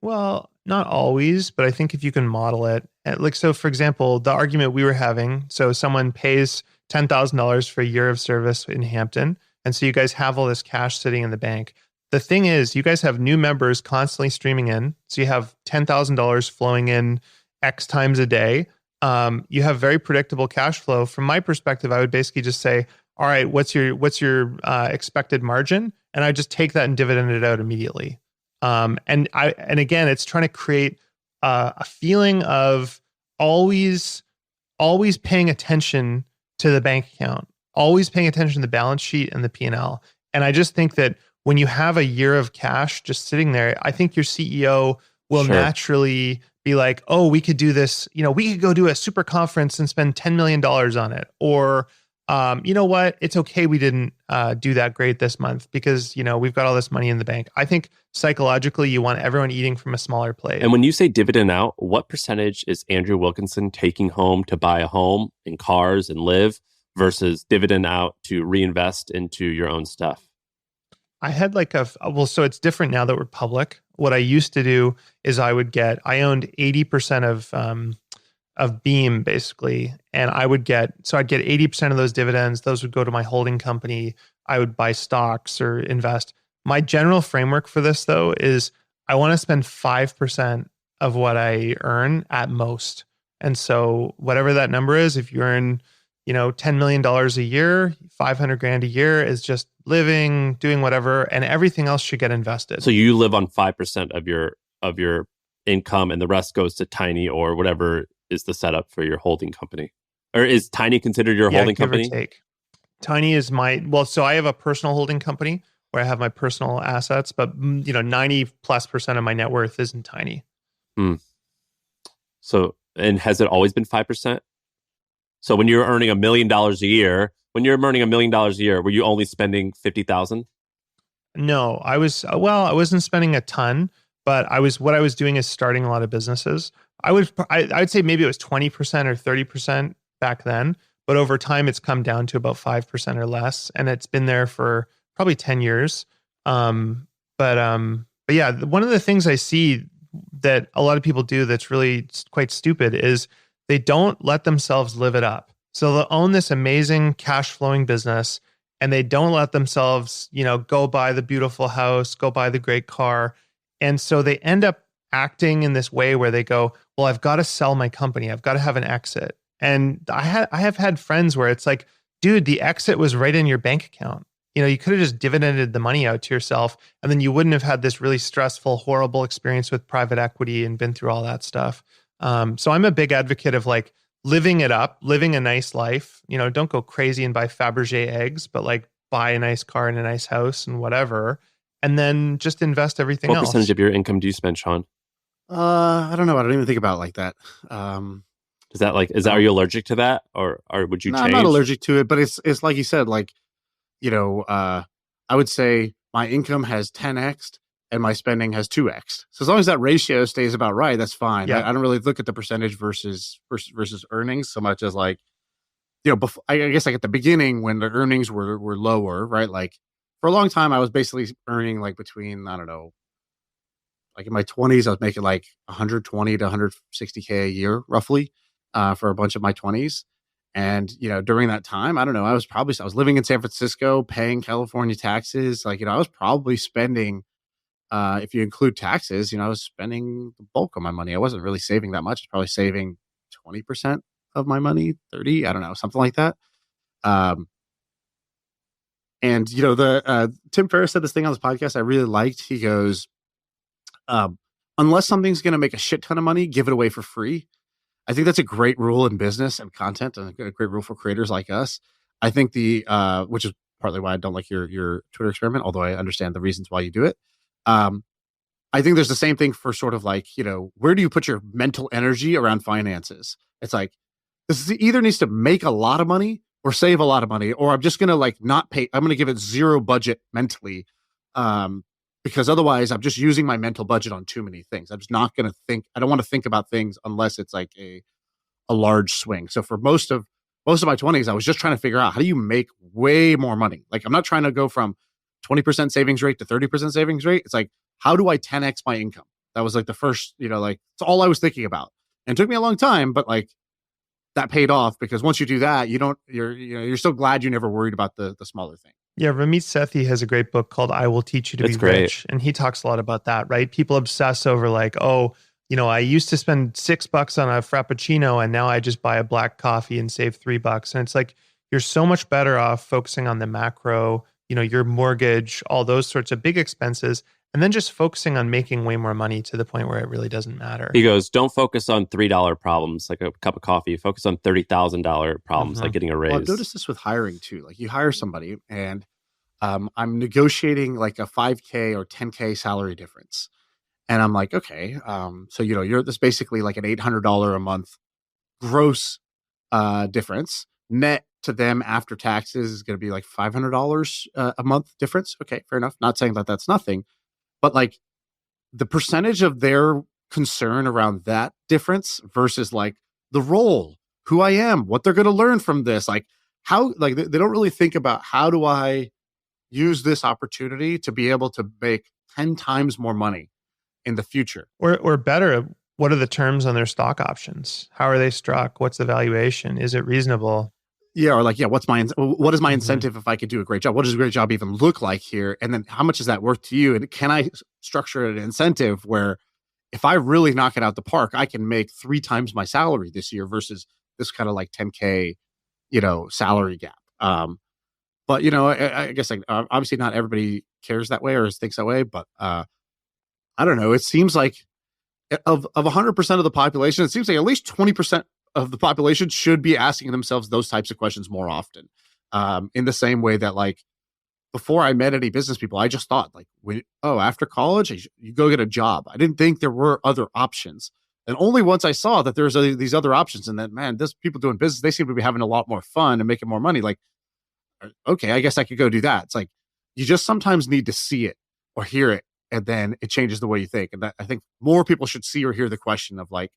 Well, not always, but I think if you can model it, so for example, the argument we were having, so someone pays $10,000 for a year of service in Hampton. And so you guys have all this cash sitting in the bank. The thing is, you guys have new members constantly streaming in. So you have $10,000 flowing in X times a day. You have very predictable cash flow. From my perspective, I would basically just say, all right, what's your expected margin? And I just take that and dividend it out immediately. And again, it's trying to create a feeling of always paying attention to the bank account, always paying attention to the balance sheet and the P&L. And I just think that when you have a year of cash just sitting there, I think your CEO will naturally be like, oh, we could do this. We could go do a super conference and spend $10 million on it. Or, you know what? It's okay. We didn't do that great this month because, we've got all this money in the bank. I think psychologically you want everyone eating from a smaller plate. And when you say dividend out, what percentage is Andrew Wilkinson taking home to buy a home and cars and live versus dividend out to reinvest into your own stuff? I had so it's different now that we're public. What I used to do is I owned 80% of Beam basically. And I'd get 80% of those dividends. Those would go to my holding company. I would buy stocks or invest. My general framework for this though, is I want to spend 5% of what I earn at most. And so whatever that number is, if you earn, $10 million a year, $500,000 a year is just living, doing whatever, and everything else should get invested. So you live on 5% of your income and the rest goes to Tiny or whatever is the setup for your holding company. Or is Tiny considered your holding company? Give or take. Tiny is so I have a personal holding company where I have my personal assets, but 90+% of my net worth is in Tiny. So, and has it always been 5%? So when you're earning $1 million a year, were you only spending $50,000? No, I wasn't spending a ton, but what I was doing is starting a lot of businesses. I'd say maybe it was 20% or 30% back then, but over time it's come down to about 5% or less. And it's been there for probably 10 years. But yeah, one of the things I see that a lot of people do that's really quite stupid is they don't let themselves live it up. So they'll own this amazing cash flowing business and they don't let themselves, go buy the beautiful house, go buy the great car. And so they end up acting in this way where they go, well, I've got to sell my company. I've got to have an exit. And I have had friends where it's like, dude, the exit was right in your bank account. You could have just dividended the money out to yourself and then you wouldn't have had this really stressful, horrible experience with private equity and been through all that stuff. So I'm a big advocate of living it up, living a nice life. Don't go crazy and buy Fabergé eggs, but buy a nice car and a nice house and whatever. And then just invest everything else. What percentage of your income do you spend, Shaan? I don't know. I don't even think about it like that. Are you allergic to that or would you change? I'm not allergic to it, but it's like you said, I would say my income has 10x and my spending has 2x. So as long as that ratio stays about right, that's fine. Yeah. I don't really look at the percentage versus earnings so much as before, I guess at the beginning when the earnings were lower, right? For a long time, I was basically earning between, I don't know, in my 20s, I was making 120 to 160K a year roughly for a bunch of my 20s. And, during that time, I don't know, I was living in San Francisco, paying California taxes. I was probably spending, if you include taxes, I was spending the bulk of my money. I wasn't really saving that much. I was probably saving 20% of my money, 30, I don't know, something like that. And, Tim Ferriss said this thing on this podcast I really liked. He goes, unless something's going to make a shit ton of money, give it away for free. I think that's a great rule in business and content and a great rule for creators like us. I think which is partly why I don't like your Twitter experiment, although I understand the reasons why you do it. I think there's the same thing for sort of like, where do you put your mental energy around finances? It's like, either needs to make a lot of money or save a lot of money, or I'm just going to like not pay. I'm going to give it zero budget mentally. Because otherwise I'm just using my mental budget on too many things. I'm just not going to think. I don't want to think about things unless it's like a large swing. So for most of my 20s, I was just trying to figure out, how do you make way more money? Like, I'm not trying to go from 20% savings rate to 30% savings rate. It's like, how do I 10x my income? That was like the first, like, it's all I was thinking about. And it took me a long time, but like that paid off, because once you do that, you're so glad you never worried about the smaller thing. Yeah, Ramit Sethi has a great book called I Will Teach You to Be Rich. And he talks a lot about that, right? People obsess over like, I used to spend $6 on a Frappuccino and now I just buy a black coffee and save $3. And it's like, you're so much better off focusing on the macro, your mortgage, all those sorts of big expenses, and then just focusing on making way more money to the point where it really doesn't matter. He goes, don't focus on $3 problems like a cup of coffee. Focus on $30,000 problems like getting a raise. Well, I've noticed this with hiring too. Like, you hire somebody and I'm negotiating like a 5K or 10K salary difference. And I'm like, okay, so, you're this basically like an $800 a month gross difference. Net to them after taxes is going to be like $500 a month difference. Okay, fair enough. Not saying that that's nothing. But like the percentage of their concern around that difference versus like the role, who I am, what they're going to learn from this, like how, like they don't really think about, how do I use this opportunity to be able to make 10 times more money in the future? Or better, what are the terms on their stock options? How are they struck? What's the valuation? Is it reasonable? Yeah, or like, what is my incentive if I could do a great job? What does a great job even look like here? And then how much is that worth to you? And can I structure an incentive where if I really knock it out the park, I can make 3 times my salary this year versus this kind of like 10K, salary gap. But, I guess like obviously not everybody cares that way or thinks that way, but I don't know. It seems like of 100% of the population, it seems like at least 20% of the population should be asking themselves those types of questions more often. In the same way that like before I met any business people, I just thought like, after college, you go get a job. I didn't think there were other options. And only once I saw that there's these other options and that, man, this people doing business, they seem to be having a lot more fun and making more money. Like, okay, I guess I could go do that. It's like, you just sometimes need to see it or hear it, and then it changes the way you think. And that, I think more people should see or hear the question of like,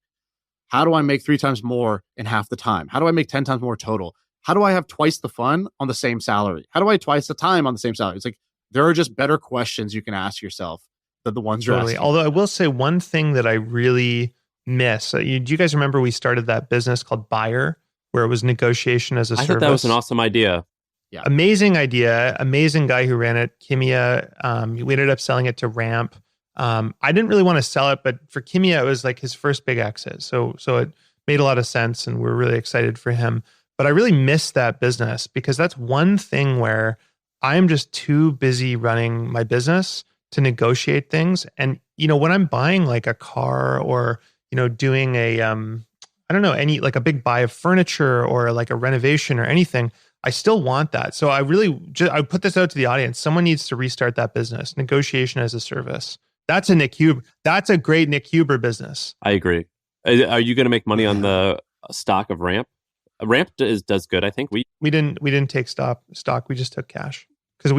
how do I make 3 times more in half the time? How do I make 10 times more total? How do I have twice the fun on the same salary? How do I twice the time on the same salary? It's like, there are just better questions you can ask yourself than the ones you're asking. Although I will say one thing that I really miss. Do you guys remember we started that business called Buyer, where it was negotiation as a service? I thought that was an awesome idea. Yeah. Amazing idea. Amazing guy who ran it, Kimia. We ended up selling it to Ramp. I didn't really want to sell it, but for Kimia, it was like his first big exit. So it made a lot of sense and we're really excited for him. But I really miss that business because that's one thing where I'm just too busy running my business to negotiate things. And, when I'm buying like a car or, doing a, any like a big buy of furniture or like a renovation or anything, I still want that. So I put this out to the audience. Someone needs to restart that business, negotiation as a service. That's a Nick Huber. That's a great Nick Huber business. I agree. Are you going to make money on the stock of Ramp? Ramp does good. I think we didn't take stock. We just took cash because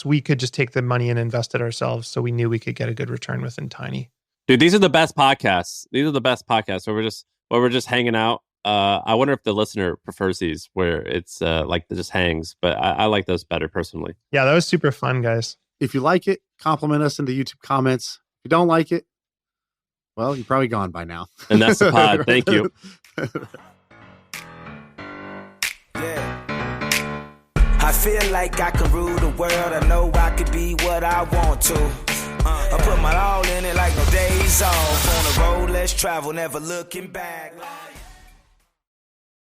we could just take the money and invest it ourselves. So we knew we could get a good return within Tiny. Dude, these are the best podcasts. Where we're just hanging out. I wonder if the listener prefers these where it's like it just hangs, but I like those better personally. Yeah, that was super fun, guys. If you like it, compliment us in the YouTube comments. If you don't like it, well, you're probably gone by now. And that's the pod. Thank you. Yeah. I feel like I can rule the world. I know I could be what I want to. I put my all in it like no days off. On the road, let's travel, never looking back.